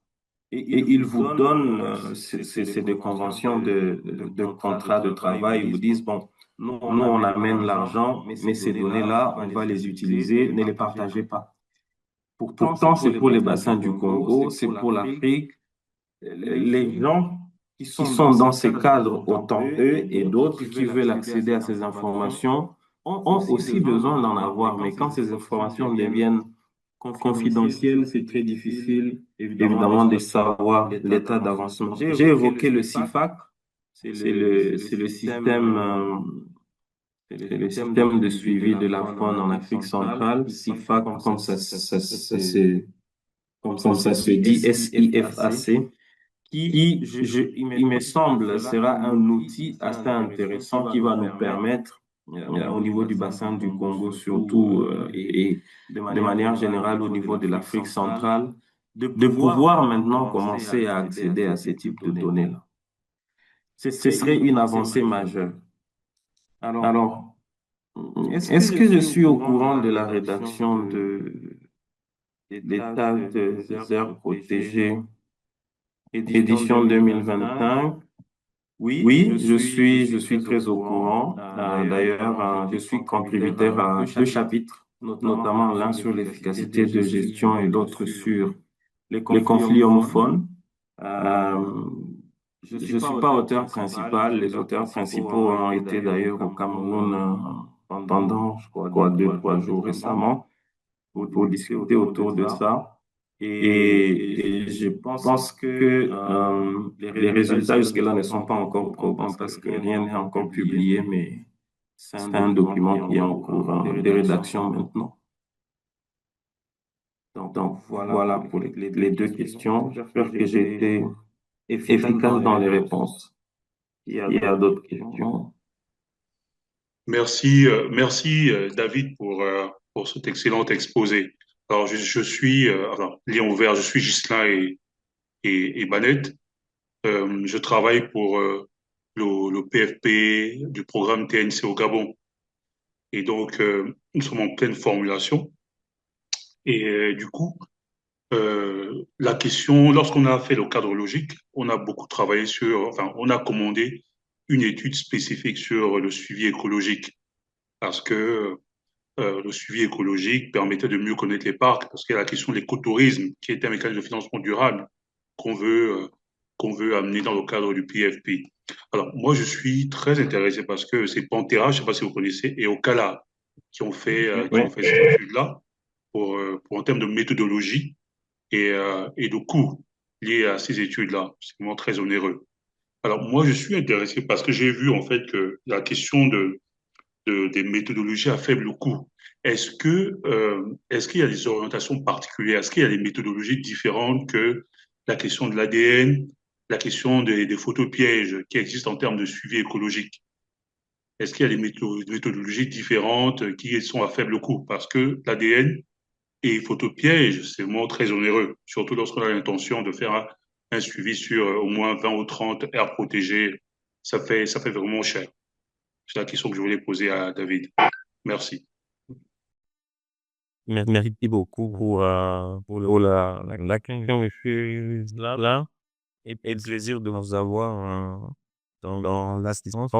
Et ils vous donnent, c'est des conventions de contrat de travail, ils vous disent, bon, nous, on amène l'argent, mais ces données-là, on va les utiliser, ne les partagez pas. Pourtant, c'est pour les bassins du Congo, c'est pour l'Afrique, les gens qui sont dans ces cadres, autant eux et d'autres qui veulent accéder à ces informations, ont aussi besoin d'en avoir. Mais quand ces informations deviennent confidentielles, c'est très difficile, évidemment, de savoir l'état d'avancement. J'ai évoqué le CIFAC, c'est le système de suivi de la faune en Afrique centrale. CIFAC, comme ça se dit, SIFAC qui, il me semble, sera un outil assez intéressant qui va nous permettre, au niveau du bassin du Congo surtout, et de manière générale au niveau de l'Afrique centrale, de pouvoir maintenant commencer à accéder à ce type de données-là. ce serait une avancée majeure. Alors, est-ce que je suis au courant de la rédaction de l'État des aires protégées, édition 2025? Oui, je suis très au courant. D'ailleurs, je suis contributeur à 2 chapitres, notamment l'un sur l'efficacité de gestion et l'autre sur les conflits homophones. Euh, je ne suis pas auteur principal. Les auteurs principaux ont été d'ailleurs au Cameroun pendant, je crois, 2, 3 jours récemment pour discuter autour de ça. Et je pense que les résultats jusque-là ne sont pas encore probants parce que rien n'est encore publié, mais c'est un document qui est en cours de rédaction maintenant. Donc voilà pour les 2 questions. J'espère que j'ai été efficace dans les réponses. Il y a d'autres questions. Merci David pour cet excellent exposé. Alors je suis lien ouvert, je suis Ghislain et Banette. Je travaille pour le PFP du programme TNC au Gabon. Et donc nous sommes en pleine formulation. Et du coup, la question, lorsqu'on a fait le cadre logique, on a beaucoup travaillé on a commandé une étude spécifique sur le suivi écologique parce que le suivi écologique permettait de mieux connaître les parcs, parce qu'il y a la question de l'écotourisme, qui est un mécanisme de financement durable qu'on veut, euh, qu'on veut amener dans le cadre du PFP. Alors, moi, je suis très intéressé parce que c'est Pantera, je ne sais pas si vous connaissez, et Ocala qui ont fait cette étude-là en termes de méthodologie et de coûts liés à ces études-là. C'est vraiment très onéreux. Alors, moi, je suis intéressé parce que j'ai vu, en fait, que la question des méthodologies à faible coût. Est-ce qu'il y a des orientations particulières? Est-ce qu'il y a des méthodologies différentes que la question de l'ADN, la question des photopièges qui existent en termes de suivi écologique? Est-ce qu'il y a des méthodologies différentes qui sont à faible coût? Parce que l'ADN et photopièges, c'est vraiment très onéreux, surtout lorsqu'on a l'intention de faire un suivi sur au moins 20 ou 30 aires protégées. Ça fait vraiment cher. C'est la question que je voulais poser à David. Merci. Merci beaucoup pour la question, monsieur là, et le plaisir de vous avoir dans l'assistance.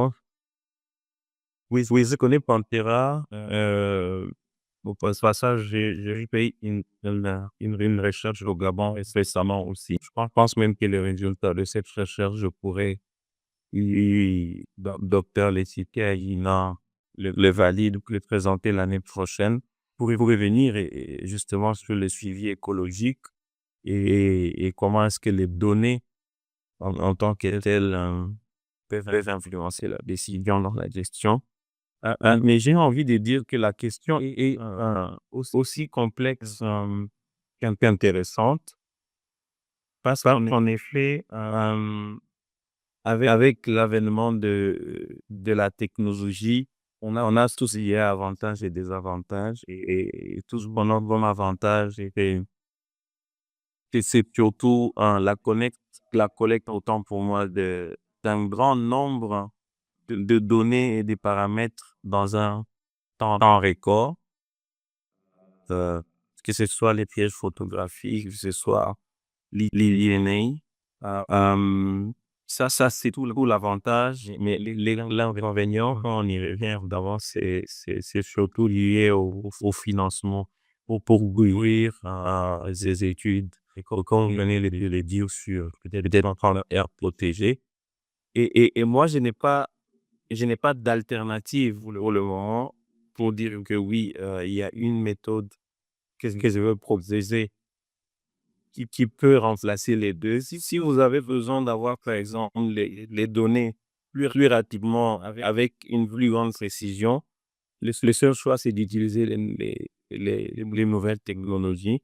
Oui, oui, je connais Pantera. Au passage, j'ai fait une recherche au Gabon récemment aussi. Je pense même que les résultats de cette recherche, je pourrais, docteur Laetitia Aguilar le valide ou le présenter l'année prochaine pour y revenir et justement sur le suivi écologique et comment est-ce que les données en tant que telles peuvent influencer la décision dans la gestion. Mais j'ai envie de dire que la question est aussi complexe qu'intéressante parce qu'en effet, avec l'avènement de la technologie, on a tous y a avantages et désavantages et tous bon avantage et c'est surtout la collecte autant pour moi d'un grand nombre de données et de paramètres dans un temps record, que ce soit les pièges photographiques, que ce soit les DNA. Ça, c'est tout l'avantage, mais l'inconvénient, quand on y revient d'abord, c'est surtout lié au financement pour ouvrir ces études. Et comme on venait de le dire sur peut-être encore l'air protégé. Et moi, je n'ai pas d'alternative pour le moment pour dire que oui, il y a une méthode que je veux proposer qui peut remplacer les deux. Si vous avez besoin d'avoir, par exemple, les données plus rapidement avec une plus grande précision, le seul choix, c'est d'utiliser les nouvelles technologies.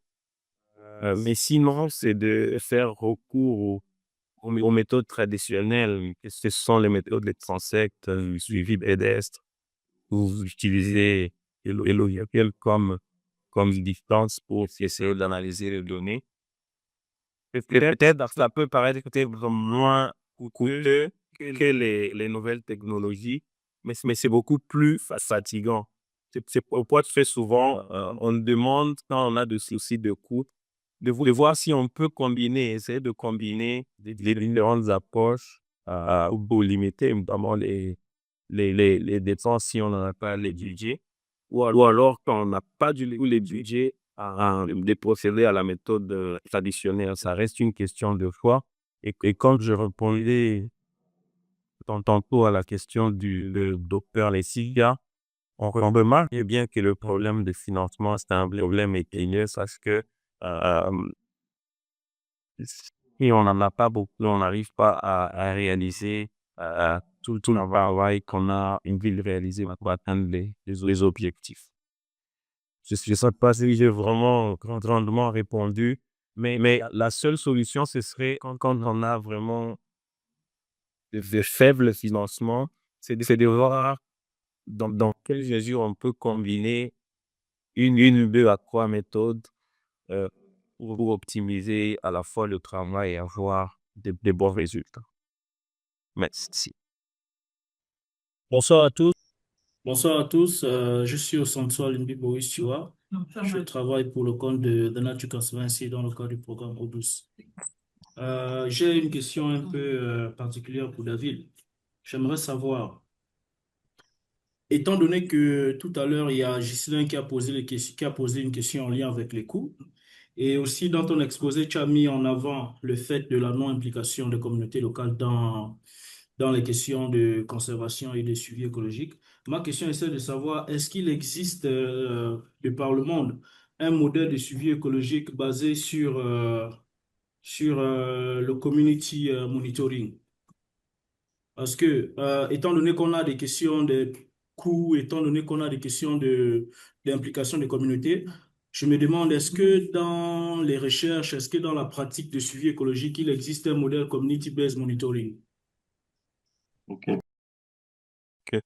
Mais sinon, c'est de faire recours aux méthodes traditionnelles, que ce sont les méthodes de transects, suivi pédestre, ou vous utilisez le logiciel comme distance pour essayer d'analyser les données. Peut-être ça peut paraître moins coûteux, que les nouvelles technologies, mais c'est beaucoup plus fatigant. C'est pourquoi très souvent, on demande, quand on a des soucis de coût, de voir si on peut essayer de combiner les différentes approches pour limiter notamment les dépenses si on n'en a pas les budgets, ou alors quand on n'a pas les budgets, de procéder à la méthode traditionnelle. Ça reste une question de choix. Et quand je répondais tantôt à la question du docteur Lessiga, on remarque bien que le problème de financement, c'est un problème épineux parce que euh, si on n'en a pas beaucoup, on n'arrive pas à réaliser tout le travail qu'on a envie de réaliser pour atteindre les objectifs. Je ne sais pas si j'ai vraiment grandement répondu, mais la seule solution, ce serait quand on a vraiment de faibles financements, c'est de voir dans quelle mesure on peut combiner une, deux à trois méthodes euh, pour optimiser à la fois le travail et avoir des bons résultats. Merci. Bonsoir à tous. Bonsoir à tous. Je suis au centre Limbi Boris Chua. Je travaille pour le compte de The Nature Conservancy dans le cadre du programme O12. J'ai une question un peu particulière pour David. J'aimerais savoir, étant donné que tout à l'heure, il y a Ghislain qui a posé une question en lien avec les coûts, et aussi dans ton exposé, tu as mis en avant le fait de la non-implication des communautés locales dans les questions de conservation et de suivi écologique. Ma question est celle de savoir, est-ce qu'il existe de par le monde un modèle de suivi écologique basé sur le community monitoring? Parce que, étant donné qu'on a des questions de coûts, étant donné qu'on a des questions d'implication des communautés, je me demande, est-ce que dans les recherches, est-ce que dans la pratique de suivi écologique, il existe un modèle community-based monitoring? Ok. Ok.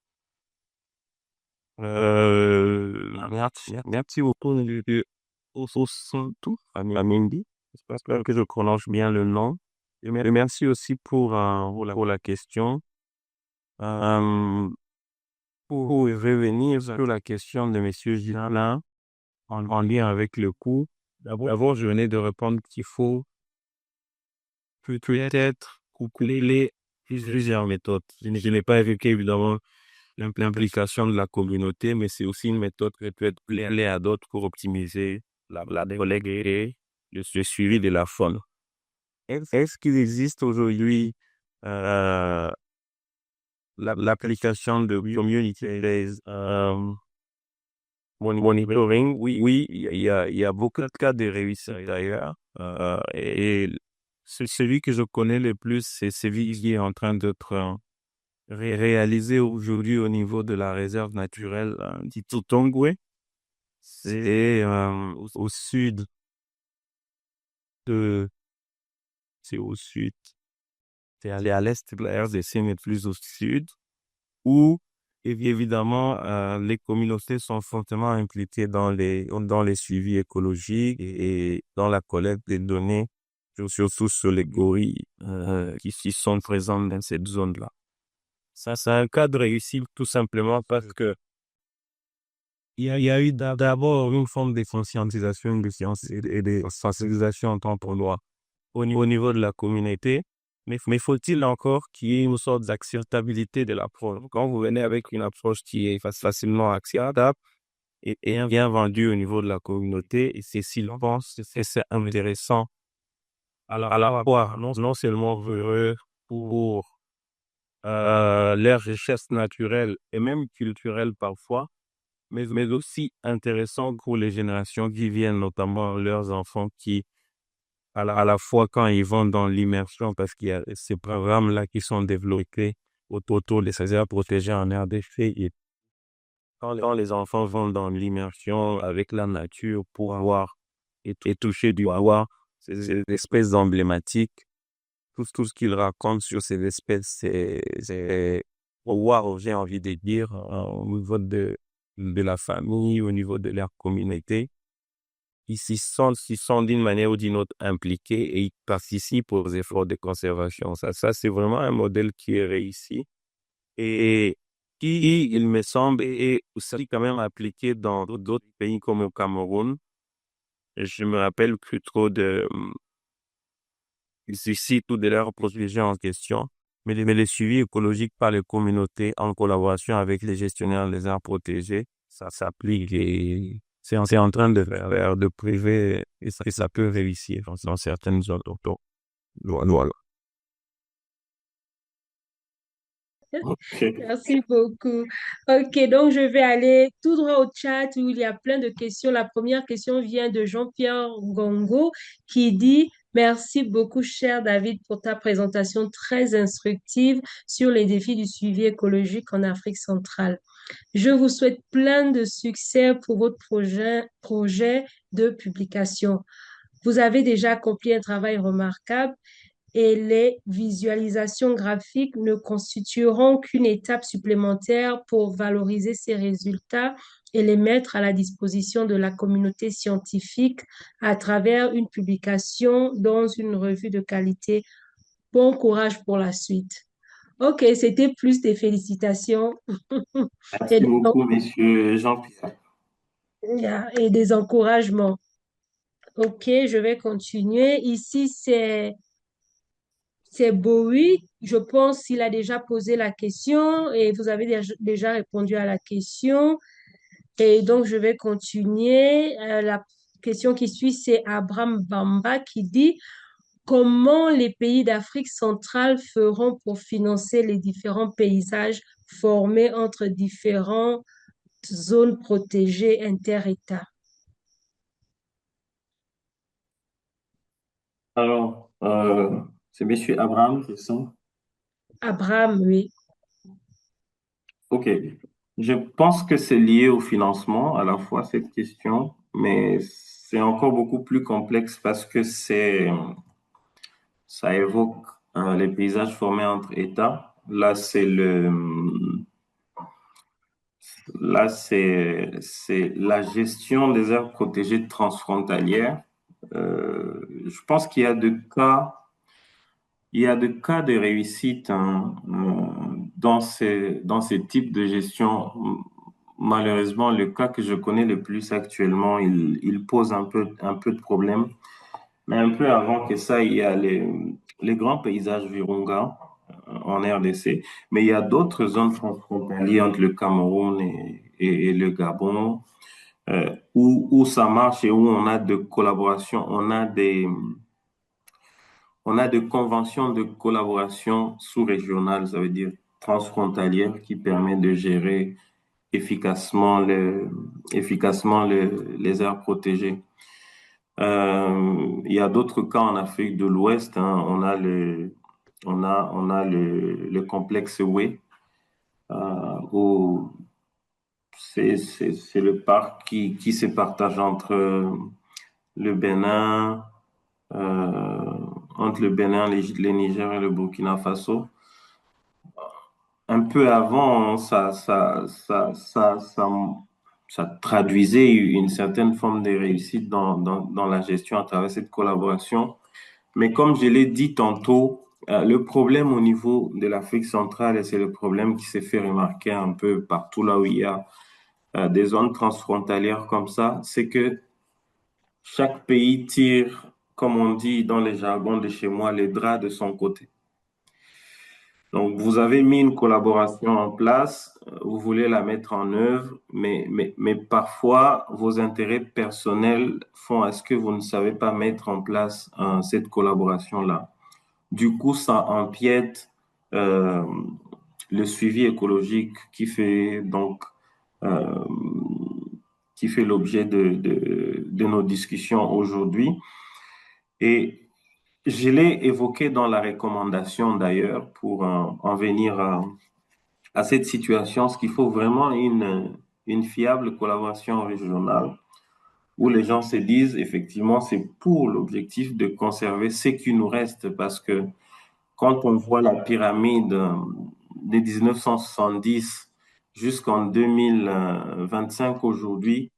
Merci beaucoup de Osuntu Amindi. J'espère que je prononce bien le nom. Et merci aussi pour la question. Pour revenir sur la question de M. Gilin en lien avec le coût, d'abord, je venais de répondre qu'il faut peut-être coupler les plusieurs méthodes. Je n'ai pas évoqué évidemment l'implication de la communauté, mais c'est aussi une méthode qui peut être liée à d'autres pour optimiser la collègue et le suivi de la faune. Est-ce qu'il existe aujourd'hui l'application de community-based monitoring? Oui, il y a beaucoup de cas de réussite d'ailleurs. Et celui que je connais le plus, c'est celui qui est en train d'être réalisé aujourd'hui au niveau de la réserve naturelle d'Itutongwe. C'est au sud de... C'est au sud. C'est allé à l'est de la RDC, mais plus au sud, où évidemment les communautés sont fortement impliquées dans les suivis écologiques et dans la collecte des données, surtout sur les gorilles qui sont présents dans cette zone-là. Ça, c'est un cas de réussite tout simplement parce que il y a eu d'abord une forme de conscientisation de science et de sensibilisation en tant que droit au niveau de la communauté. Mais faut-il encore qu'il y ait une sorte d'acceptabilité de l'approche? Quand vous venez avec une approche qui est facilement acceptable et bien vendue au niveau de la communauté, et c'est si l'on pense que c'est intéressant à la fois, non seulement heureux pour leurs richesses naturelles et même culturelles parfois, mais aussi intéressant pour les générations qui viennent, notamment leurs enfants qui, à la fois quand ils vont dans l'immersion, parce qu'il y a ces programmes-là qui sont développés autour des réserves protégées en RDC, et quand les enfants vont dans l'immersion avec la nature pour avoir et toucher du avoir ces espèces emblématiques, tout ce qu'ils racontent sur ces espèces, c'est voir, j'ai envie de dire, au niveau de la famille, au niveau de leur communauté. ils sont d'une manière ou d'une autre impliqués et ils participent aux efforts de conservation. Ça c'est vraiment un modèle qui est réussi et qui, il me semble, est aussi quand même appliqué dans d'autres pays comme au Cameroun. Je me rappelle plus trop ici tout de leurs projets en question, mais le suivi écologique par les communautés en collaboration avec les gestionnaires des aires protégées, ça s'applique et c'est en train de priver et ça peut réussir dans certaines zones. Donc, voilà. Ok. Merci beaucoup. Ok, donc je vais aller tout droit au chat où il y a plein de questions. La première question vient de Jean-Pierre Gongo qui dit: Merci beaucoup, cher David, pour ta présentation très instructive sur les défis du suivi écologique en Afrique centrale. Je vous souhaite plein de succès pour votre projet de publication. Vous avez déjà accompli un travail remarquable et les visualisations graphiques ne constitueront qu'une étape supplémentaire pour valoriser ces résultats et les mettre à la disposition de la communauté scientifique à travers une publication dans une revue de qualité. Bon courage pour la suite. OK, c'était plus des félicitations et Merci beaucoup, monsieur Jean-Pierre. et des encouragements. OK, je vais continuer. Ici, c'est Bowie. Je pense qu'il a déjà posé la question et vous avez déjà répondu à la question. Et donc, je vais continuer. La question qui suit, c'est Abraham Bamba qui dit: Comment les pays d'Afrique centrale feront pour financer les différents paysages formés entre différentes zones protégées inter-États? Alors, c'est monsieur Abraham, c'est ça? Abraham, oui. Ok. Je pense que c'est lié au financement à la fois cette question, mais c'est encore beaucoup plus complexe parce que ça évoque les paysages formés entre États. Là, c'est la gestion des aires protégées transfrontalières. Je pense qu'il y a deux cas. Il y a des cas de réussite hein, dans ces types de gestion. Malheureusement, le cas que je connais le plus actuellement, il pose un peu de problème. Mais un peu avant que ça, il y a les grands paysages Virunga en RDC. Mais il y a d'autres zones transfrontalières entre le Cameroun et le Gabon où ça marche et où on a de collaboration, on a des conventions de collaboration sous-régionales, ça veut dire transfrontalières, qui permettent de gérer efficacement les aires protégées. Il y a d'autres cas en Afrique de l'Ouest. Hein, on a le complexe Oué, où c'est le parc qui se partage le Bénin, euh, entre le Bénin, les Niger et le Burkina Faso. Un peu avant, ça traduisait une certaine forme de réussite dans la gestion à travers cette collaboration. Mais comme je l'ai dit tantôt, le problème au niveau de l'Afrique centrale, et c'est le problème qui s'est fait remarquer un peu partout là où il y a des zones transfrontalières comme ça, c'est que chaque pays tire, comme on dit dans les jargons de chez moi, les draps de son côté. Donc, vous avez mis une collaboration en place, vous voulez la mettre en œuvre, mais parfois, vos intérêts personnels font à ce que vous ne savez pas mettre en place cette collaboration-là. Du coup, ça empiète euh, le suivi écologique euh, qui fait l'objet de nos discussions aujourd'hui. Et je l'ai évoqué dans la recommandation d'ailleurs pour en venir à cette situation, ce qu'il faut vraiment une fiable collaboration régionale où les gens se disent effectivement c'est pour l'objectif de conserver ce qui nous reste parce que quand on voit la pyramide de 1970 jusqu'en 2025 aujourd'hui,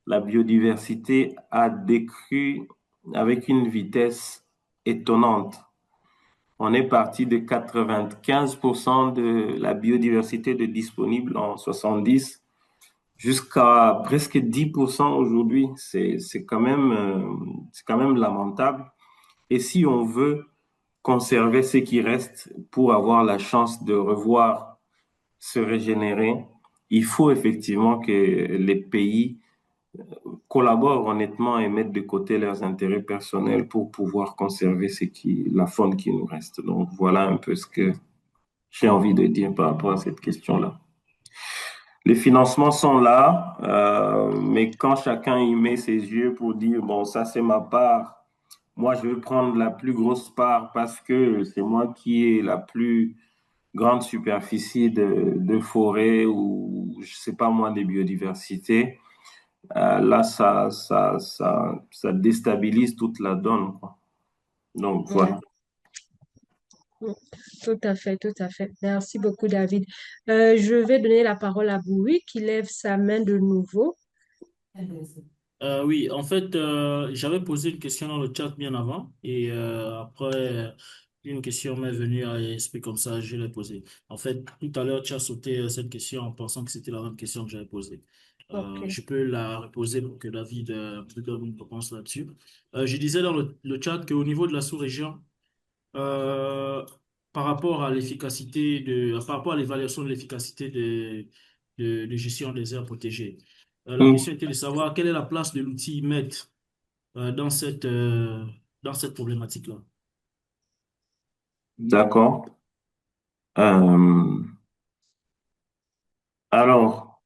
la biodiversité a décru avec une vitesse étonnante. On est parti de 95% de la biodiversité de disponible en 70 jusqu'à presque 10% aujourd'hui. C'est quand même lamentable. Et si on veut conserver ce qui reste pour avoir la chance de revoir se régénérer, il faut effectivement que les pays collaborent honnêtement et mettent de côté leurs intérêts personnels pour pouvoir conserver la faune qui nous reste. Donc voilà un peu ce que j'ai envie de dire par rapport à cette question-là. Les financements sont là, mais quand chacun y met ses yeux pour dire, bon, ça c'est ma part, moi je veux prendre la plus grosse part parce que c'est moi qui ai la plus grande superficie de forêt ou, je sais pas moi, de biodiversité, là ça déstabilise toute la donne, quoi. Donc Ouais. voilà. Tout à fait, tout à fait. Merci beaucoup, David. Je vais donner la parole à Boui qui lève sa main de nouveau. Oui, en fait, j'avais posé une question dans le chat bien avant et après, une question m'est venue à l'esprit comme ça, je l'ai posée. En fait, tout à l'heure, tu as sauté cette question en pensant que c'était la même question que j'avais posée. OK. Je peux la reposer pour que David me donne une réponse là-dessus. Je disais dans le chat qu'au niveau de la sous-région, euh, par rapport à par rapport à l'évaluation de l'efficacité de gestion des aires protégées. La Mm. question était de savoir quelle est la place de l'outil MET dans cette problématique-là. D'accord. Euh, alors,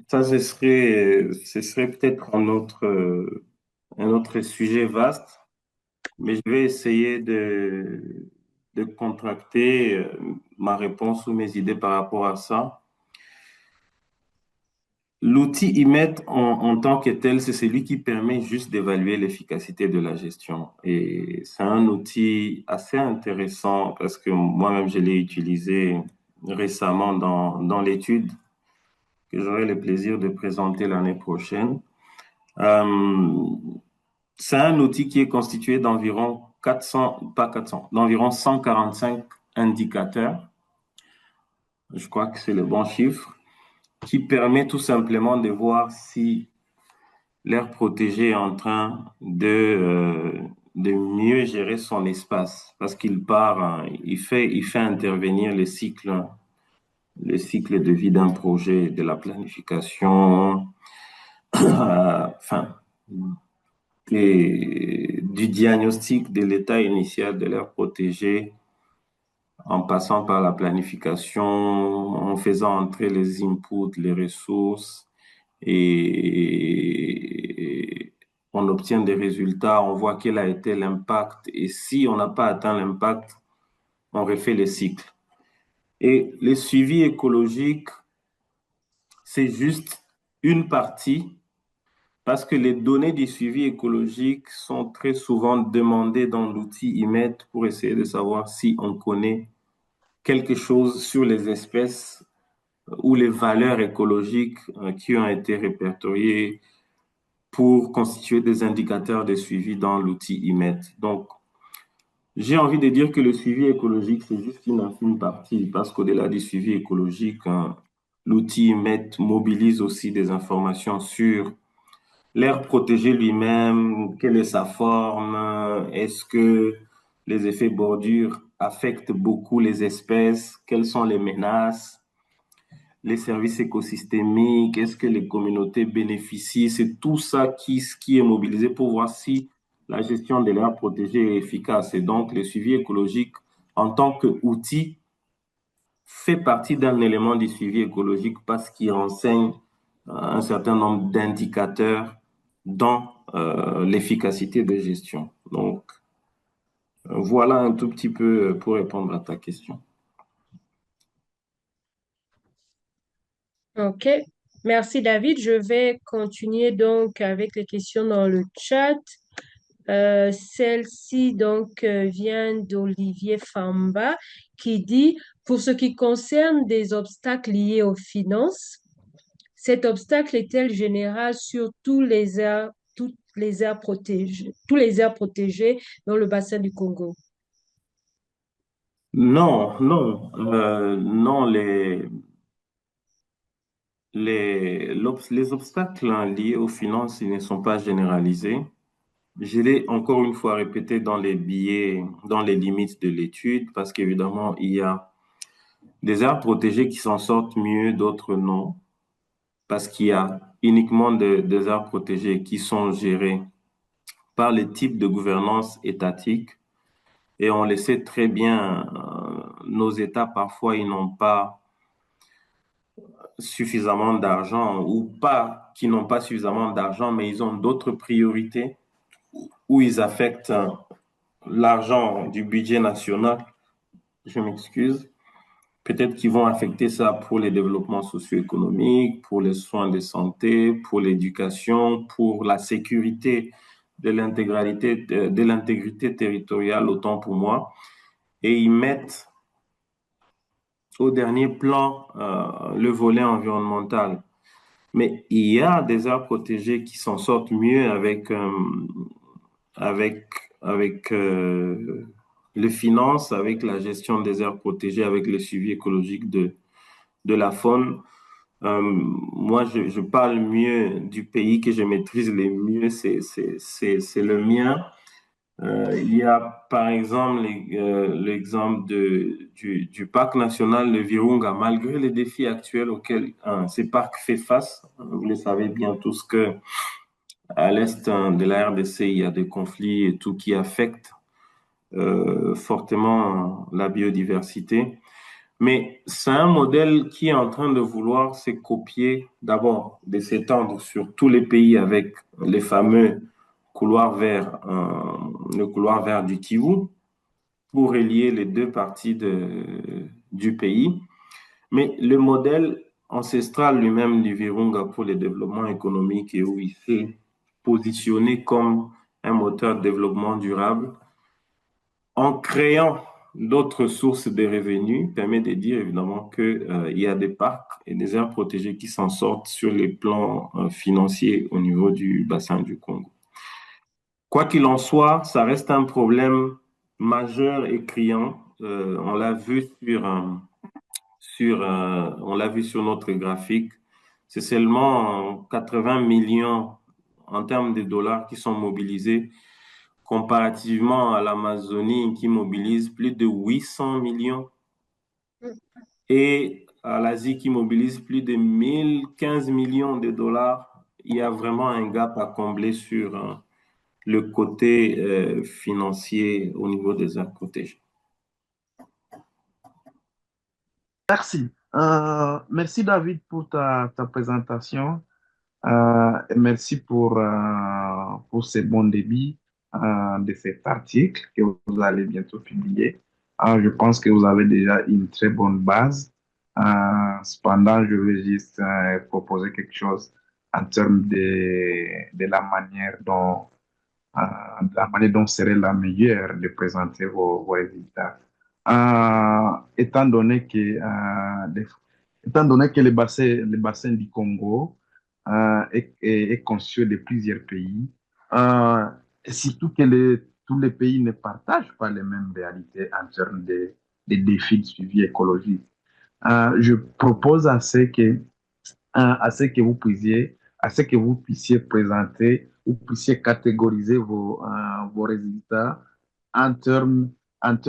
ça, ce serait peut-être un autre sujet vaste, mais je vais essayer de contracter ma réponse ou mes idées par rapport à ça. L'outil IMET en tant que tel, c'est celui qui permet juste d'évaluer l'efficacité de la gestion. Et c'est un outil assez intéressant parce que moi-même, je l'ai utilisé récemment dans l'étude que j'aurai le plaisir de présenter l'année prochaine. Euh, c'est un outil qui est constitué d'environ 400, pas 400, d'environ 145 indicateurs. Je crois que c'est le bon chiffre, qui permet tout simplement de voir si l'aire protégée est en train de mieux gérer son espace parce qu'il part, hein, il fait intervenir le cycle de vie d'un projet, de la planification, enfin, du diagnostic de l'état initial de l'aire protégée en passant par la planification, en faisant entrer les inputs, les ressources et on obtient des résultats, on voit quel a été l'impact et si on n'a pas atteint l'impact, on refait le cycle. Et le suivi écologique, c'est juste une partie parce que les données du suivi écologique sont très souvent demandées dans l'outil IMET pour essayer de savoir si on connaît quelque chose sur les espèces ou les valeurs écologiques qui ont été répertoriées pour constituer des indicateurs de suivi dans l'outil IMET. Donc, j'ai envie de dire que le suivi écologique, c'est juste une infime partie, parce qu'au-delà du suivi écologique, l'outil IMET mobilise aussi des informations sur l'aire protégée lui-même, quelle est sa forme, est-ce que les effets bordure affectent beaucoup les espèces, quelles sont les menaces, les services écosystémiques, est-ce que les communautés bénéficient, c'est tout ça qui est mobilisé pour voir si la gestion de l'aire protégée est efficace. Et donc, le suivi écologique, en tant qu'outil, fait partie d'un élément du suivi écologique parce qu'il renseigne un certain nombre d'indicateurs dans l'efficacité de gestion. Donc, voilà un tout petit peu pour répondre à ta question. OK. Merci, David. Je vais continuer donc avec les questions dans le chat. Celle-ci donc vient d'Olivier Famba qui dit, pour ce qui concerne des obstacles liés aux finances, Cet obstacle est-elle général sur toutes les aires protégées, tous les aires protégées dans le bassin du Congo? Non, non, non, les obstacles hein, liés aux finances, ils ne sont pas généralisés. Je l'ai encore une fois répété dans les billets, dans les limites de l'étude, parce qu'évidemment, il y a des aires protégées qui s'en sortent mieux, d'autres non, parce qu'il y a uniquement des aires protégées qui sont gérées par les types de gouvernance étatique. Et on le sait très bien, nos États, parfois, ils n'ont pas suffisamment d'argent ou pas qui n'ont pas suffisamment d'argent, mais ils ont d'autres priorités où ils affectent l'argent du budget national. Je m'excuse. Peut-être qu'ils vont affecter ça pour les développements socio-économiques, pour les soins de santé, pour l'éducation, pour la sécurité de l'intégrité territoriale, autant pour moi. Et ils mettent au dernier plan le volet environnemental. Mais il y a des aires protégées qui s'en sortent mieux avec, avec les finances, avec la gestion des aires protégées, avec le suivi écologique de la faune. Moi, je parle mieux du pays que je maîtrise le mieux, c'est le mien. Il y a par exemple l'exemple du parc national de Virunga, malgré les défis actuels auxquels ce parc fait face. Vous le savez bien tous que à l'est de la RDC, il y a des conflits et tout qui affectent fortement la biodiversité. Mais c'est un modèle qui est en train de vouloir se copier, d'abord, de s'étendre sur tous les pays avec les fameux couloirs verts, le couloir vert du Kivu, pour relier les deux parties du pays. Mais le modèle ancestral lui-même du Virunga pour le développement économique et où il s'est positionné comme un moteur de développement durable, en créant d'autres sources de revenus, permet de dire évidemment qu'il y a des parcs et des aires protégées qui s'en sortent sur les plans financiers au niveau du bassin du Congo. Quoi qu'il en soit, ça reste un problème majeur et criant. On l'a vu on l'a vu sur notre graphique. C'est seulement 80 millions en termes de dollars qui sont mobilisés comparativement à l'Amazonie qui mobilise plus de 800 millions et à l'Asie qui mobilise plus de 1015 millions de dollars. Il y a vraiment un gap à combler sur le côté financier au niveau des aires protégées. Merci. Merci David pour ta présentation. Et merci pour ces bons débits de cet article que vous allez bientôt publier. Je pense que vous avez déjà une très bonne base. Cependant, je vais juste proposer quelque chose en termes de la manière dont serait la meilleure de présenter vos résultats. Étant donné que le bassin du Congo est constitué de plusieurs pays, et surtout que tous les pays ne partagent pas les mêmes réalités en termes de défis de suivi écologique. Je propose à ce que vous puissiez présenter, vous puissiez catégoriser vos résultats en termes, par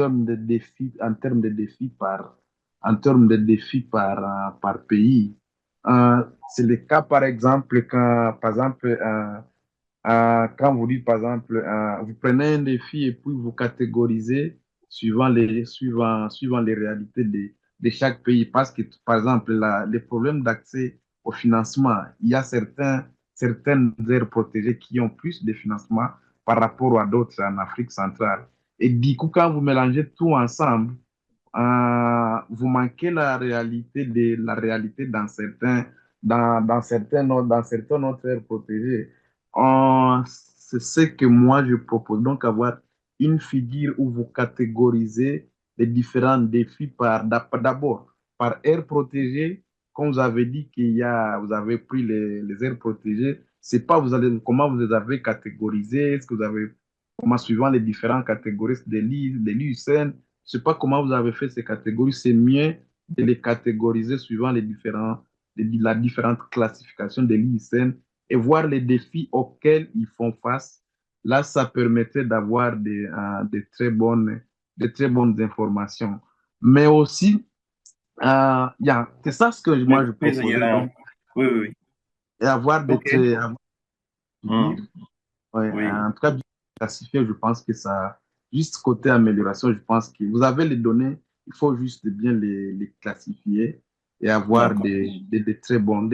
pays. C'est le cas, par exemple, quand vous dites, par exemple, vous prenez un défi et puis vous catégorisez suivant les réalités de chaque pays. Parce que, par exemple, les problèmes d'accès au financement, il y a certaines aires protégées qui ont plus de financement par rapport à d'autres en Afrique centrale. Et du coup, quand vous mélangez tout ensemble, vous manquez la réalité dans certains autres aires protégées. C'est ce que moi je propose. Donc, avoir une figure où vous catégorisez les différents défis d'abord par aire protégée Comme vous avez dit vous avez pris les aires protégées, c'est pas comment vous les avez catégorisées, est-ce que vous avez, comment suivant les différentes catégories des l'IUCN, je sais pas comment vous avez fait ces catégories, c'est mieux de les catégoriser suivant la différente classification de l'IUCN et voir les défis auxquels ils font face. Là, ça permettait d'avoir de très bonnes informations. Mais aussi, c'est ça ce que moi je Oui, il y proposais, a- donc, oui, oui, oui. et avoir OK. dire, Hmm. ouais, Oui, en tout cas, bien classifié, je pense que ça, juste côté amélioration, je pense que vous avez les données, il faut juste bien les classifier et avoir d'accord. des très bonnes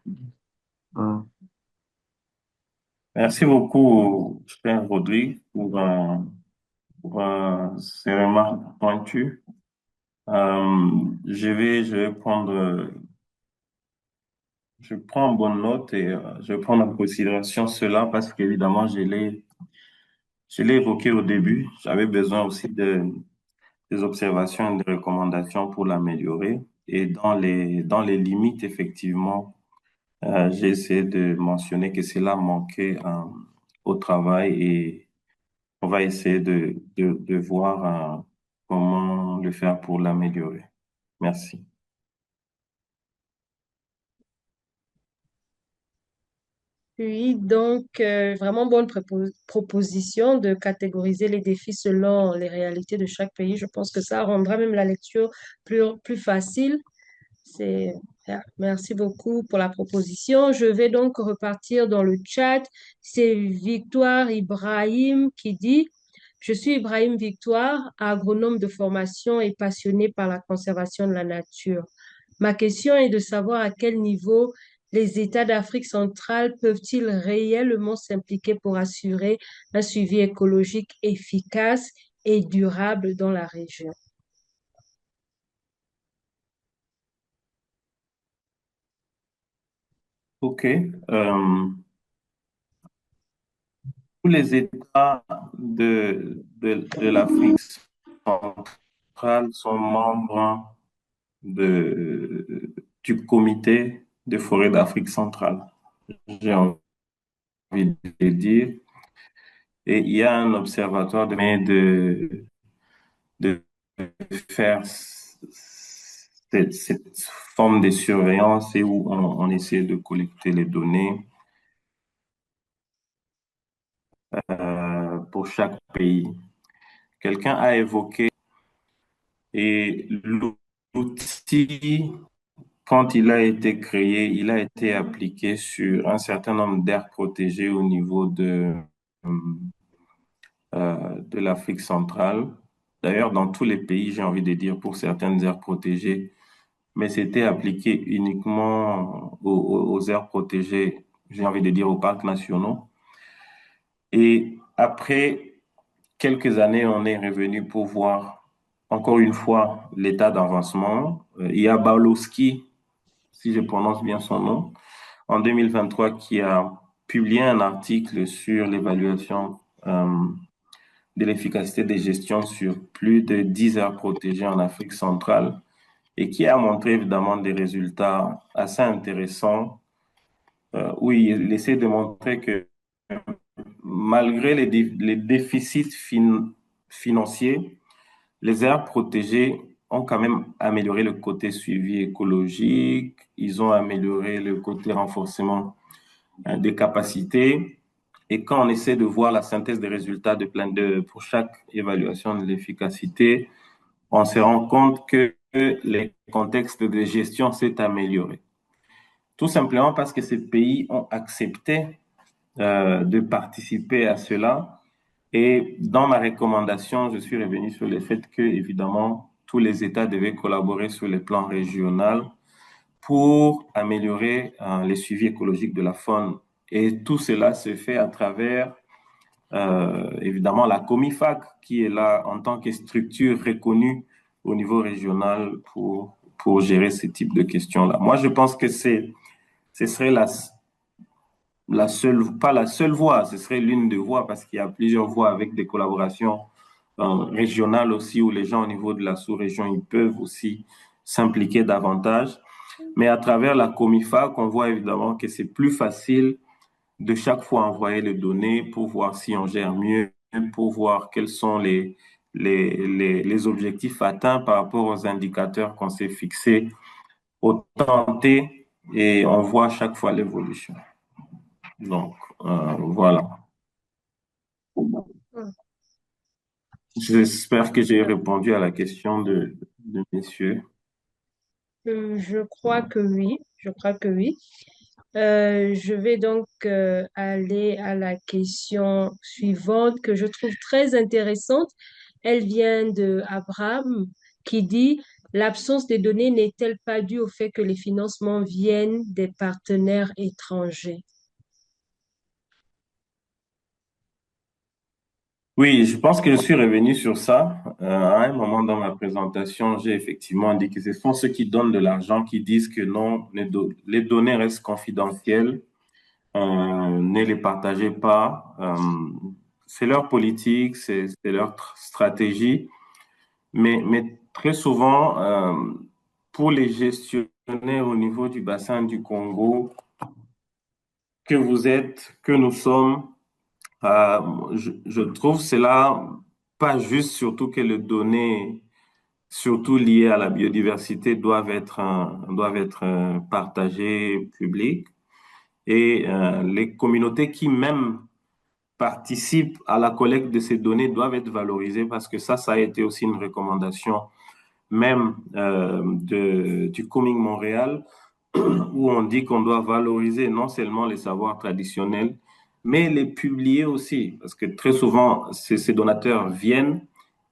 figures. Hein. Merci beaucoup, cher Rodrigue, pour ces remarques pointues. Je vais je prends en bonne note et je vais prendre en considération cela parce qu'évidemment, je l'ai évoqué au début. J'avais besoin aussi des observations et des recommandations pour l'améliorer. Et dans les limites, effectivement, j'ai essayé de mentionner que cela manquait au travail et on va essayer de voir comment le faire pour l'améliorer. Merci. Oui, donc vraiment bonne proposition de catégoriser les défis selon les réalités de chaque pays. Je pense que ça rendra même la lecture plus facile. C'est, merci beaucoup pour la proposition. Je vais donc repartir dans le chat. C'est Victoire Ibrahim qui dit, je suis Ibrahim Victoire, agronome de formation et passionné par la conservation de la nature. Ma question est de savoir à quel niveau les États d'Afrique centrale peuvent-ils réellement s'impliquer pour assurer un suivi écologique efficace et durable dans la région. OK. Tous les États de l'Afrique centrale sont membres du comité de forêt d'Afrique centrale. J'ai envie de dire. Et il y a un observatoire de faire cette forme de surveillance et où on essaie de collecter les données pour chaque pays. Quelqu'un a évoqué et l'outil, quand il a été créé, il a été appliqué sur un certain nombre d'aires protégées au niveau de l'Afrique centrale. D'ailleurs, dans tous les pays, j'ai envie de dire, pour certaines aires protégées, mais c'était appliqué uniquement aux aires protégées, j'ai envie de dire, aux parcs nationaux. Et après quelques années, on est revenu pour voir encore une fois l'état d'avancement. Il y a Bałowski, si je prononce bien son nom, en 2023, qui a publié un article sur l'évaluation de l'efficacité des gestions sur plus de 10 aires protégées en Afrique centrale et qui a montré évidemment des résultats assez intéressants où il essaie de montrer que malgré les déficits financiers, les aires protégées ont quand même amélioré le côté suivi écologique, ils ont amélioré le côté renforcement des capacités. Et quand on essaie de voir la synthèse des résultats pour chaque évaluation de l'efficacité, on se rend compte que les contextes de gestion s'est amélioré. Tout simplement parce que ces pays ont accepté de participer à cela. Et dans ma recommandation, je suis revenu sur le fait que, évidemment, tous les États devaient collaborer sur le plan régional pour améliorer les suivis écologiques de la faune. Et tout cela se fait à travers, évidemment, la COMIFAC, qui est là en tant que structure reconnue au niveau régional pour gérer ce type de questions-là. Moi, je pense que ce serait pas la seule voie, ce serait l'une des voies parce qu'il y a plusieurs voies avec des collaborations régionales aussi où les gens au niveau de la sous-région, ils peuvent aussi s'impliquer davantage. Mais à travers la Comifac, on voit évidemment que c'est plus facile de chaque fois envoyer les données pour voir si on gère mieux, pour voir quels sont les objectifs atteints par rapport aux indicateurs qu'on s'est fixés au temps T et on voit à chaque fois l'évolution. Donc, voilà. J'espère que j'ai répondu à la question de messieurs. Je crois que oui, je crois que oui. Je vais donc aller à la question suivante que je trouve très intéressante. Elle vient de Abraham qui dit, l'absence des données n'est-elle pas due au fait que les financements viennent des partenaires étrangers? Oui, je pense que je suis revenu sur ça. À un moment dans ma présentation, j'ai effectivement dit que ce sont ceux qui donnent de l'argent qui disent que non, les données restent confidentielles, ne les partagez pas. C'est leur politique, c'est leur stratégie. Mais très souvent, pour les gestionnaires au niveau du bassin du Congo, que vous êtes, que nous sommes, euh, je trouve cela pas juste, surtout que les données, surtout liées à la biodiversité, doivent être partagées publiques. Et les communautés qui même participent à la collecte de ces données doivent être valorisées parce que ça a été aussi une recommandation même du Coming Montréal, où on dit qu'on doit valoriser non seulement les savoirs traditionnels, mais les publier aussi, parce que très souvent, ces donateurs viennent,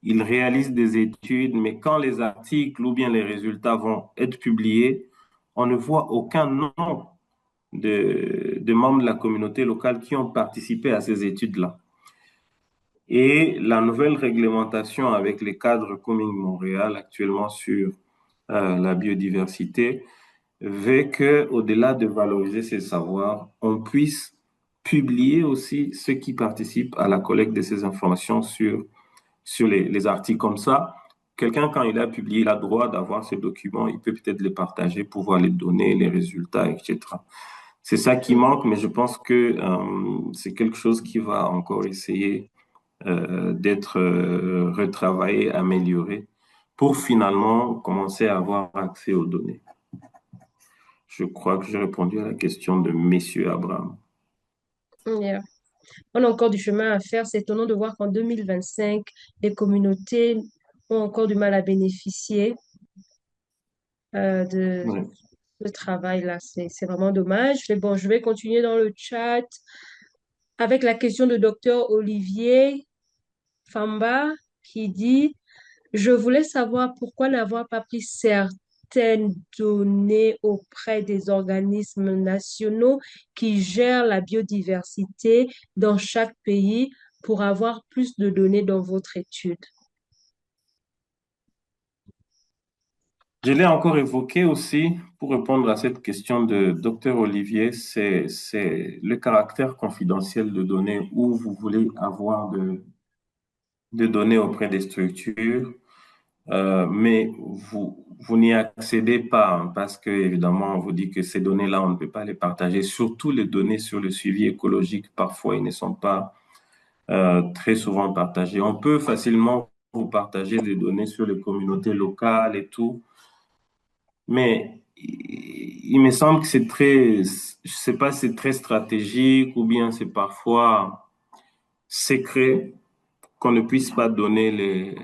ils réalisent des études, mais quand les articles ou bien les résultats vont être publiés, on ne voit aucun nom de membres de la communauté locale qui ont participé à ces études-là. Et la nouvelle réglementation avec les cadres Coming Montréal actuellement sur la biodiversité veut que, au-delà de valoriser ces savoirs, on puisse publier aussi ceux qui participent à la collecte de ces informations sur les articles comme ça. Quelqu'un, quand il a publié, il a droit d'avoir ces documents, il peut peut-être les partager, pouvoir les donner, les résultats, etc. C'est ça qui manque, mais je pense que c'est quelque chose qui va encore essayer d'être retravaillé, amélioré, pour finalement commencer à avoir accès aux données. Je crois que j'ai répondu à la question de Messieurs Abraham. Yeah. On a encore du chemin à faire. C'est étonnant de voir qu'en 2025, les communautés ont encore du mal à bénéficier de Oui. ce travail-là. C'est vraiment dommage. Mais bon, je vais continuer dans le chat avec la question de docteur Olivier Famba qui dit, je voulais savoir pourquoi n'avoir pas pris certaines données auprès des organismes nationaux qui gèrent la biodiversité dans chaque pays pour avoir plus de données dans votre étude. Je l'ai encore évoqué aussi pour répondre à cette question de Dr Olivier, c'est le caractère confidentiel de données où vous voulez avoir de données auprès des structures, mais vous n'y accédez pas hein, parce que évidemment on vous dit que ces données-là on ne peut pas les partager. Surtout les données sur le suivi écologique, parfois ils ne sont pas très souvent partagées. On peut facilement vous partager des données sur les communautés locales et tout. Mais il me semble que c'est très, je sais pas, c'est très stratégique ou bien c'est parfois secret qu'on ne puisse pas donner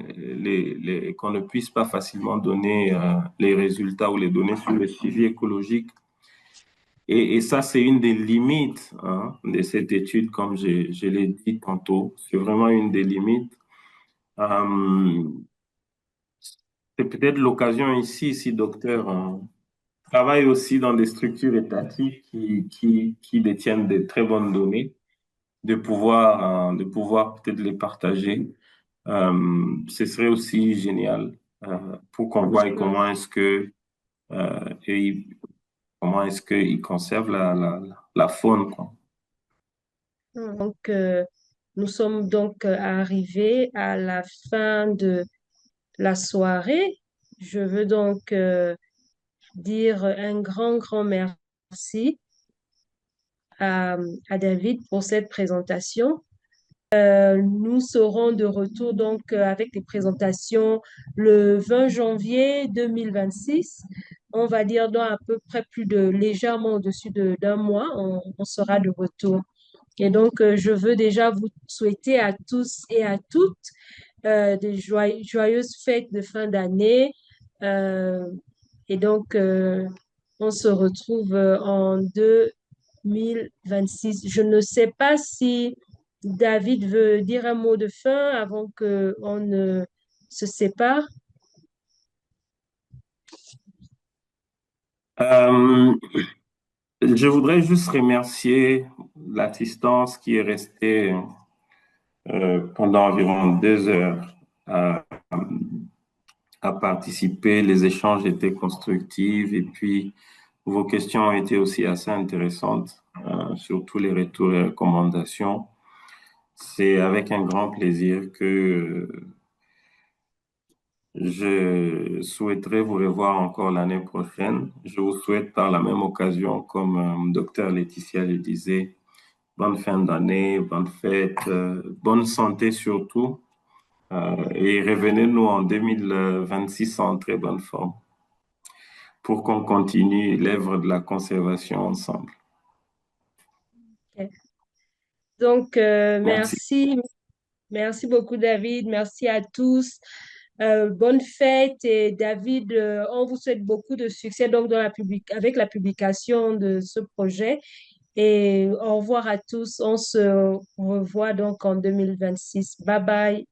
qu'on ne puisse pas facilement donner les résultats ou les données sur le suivi écologique. Et ça, c'est une des limites hein, de cette étude, comme je l'ai dit tantôt. C'est vraiment une des limites. Euh, c'est peut-être l'occasion ici, si docteur, travaille aussi dans des structures étatiques qui détiennent de très bonnes données, de pouvoir peut-être les partager. Ce serait aussi génial pour qu'on voie et comment est-ce qu'ils conservent la faune, quoi. Donc, nous sommes donc arrivés à la fin de la soirée. Je veux donc dire un grand merci à, à David pour cette présentation. Nous serons de retour donc avec des présentations le 20 janvier 2026. On va dire dans à peu près plus de légèrement au-dessus d'un mois, on sera de retour. Et donc, je veux déjà vous souhaiter à tous et à toutes des joyeuses fêtes de fin d'année. Euh, et donc, on se retrouve en 2026. Je ne sais pas si David veut dire un mot de fin avant qu'on ne se sépare. Euh, je voudrais juste remercier l'assistance qui est restée pendant environ 2 heures à participer. Les échanges étaient constructifs et puis vos questions ont été aussi assez intéressantes, surtout les retours et recommandations. C'est avec un grand plaisir que je souhaiterais vous revoir encore l'année prochaine. Je vous souhaite par la même occasion, comme docteur Laetitia le disait, bonne fin d'année, bonne fête, bonne santé surtout. Et revenez-nous en 2026 en très bonne forme pour qu'on continue l'œuvre de la conservation ensemble. Ok. Donc, Merci. merci beaucoup, David. Merci à tous. Bonne fête et David, on vous souhaite beaucoup de succès donc avec la publication de ce projet. Et au revoir à tous. On se revoit donc en 2026. Bye bye.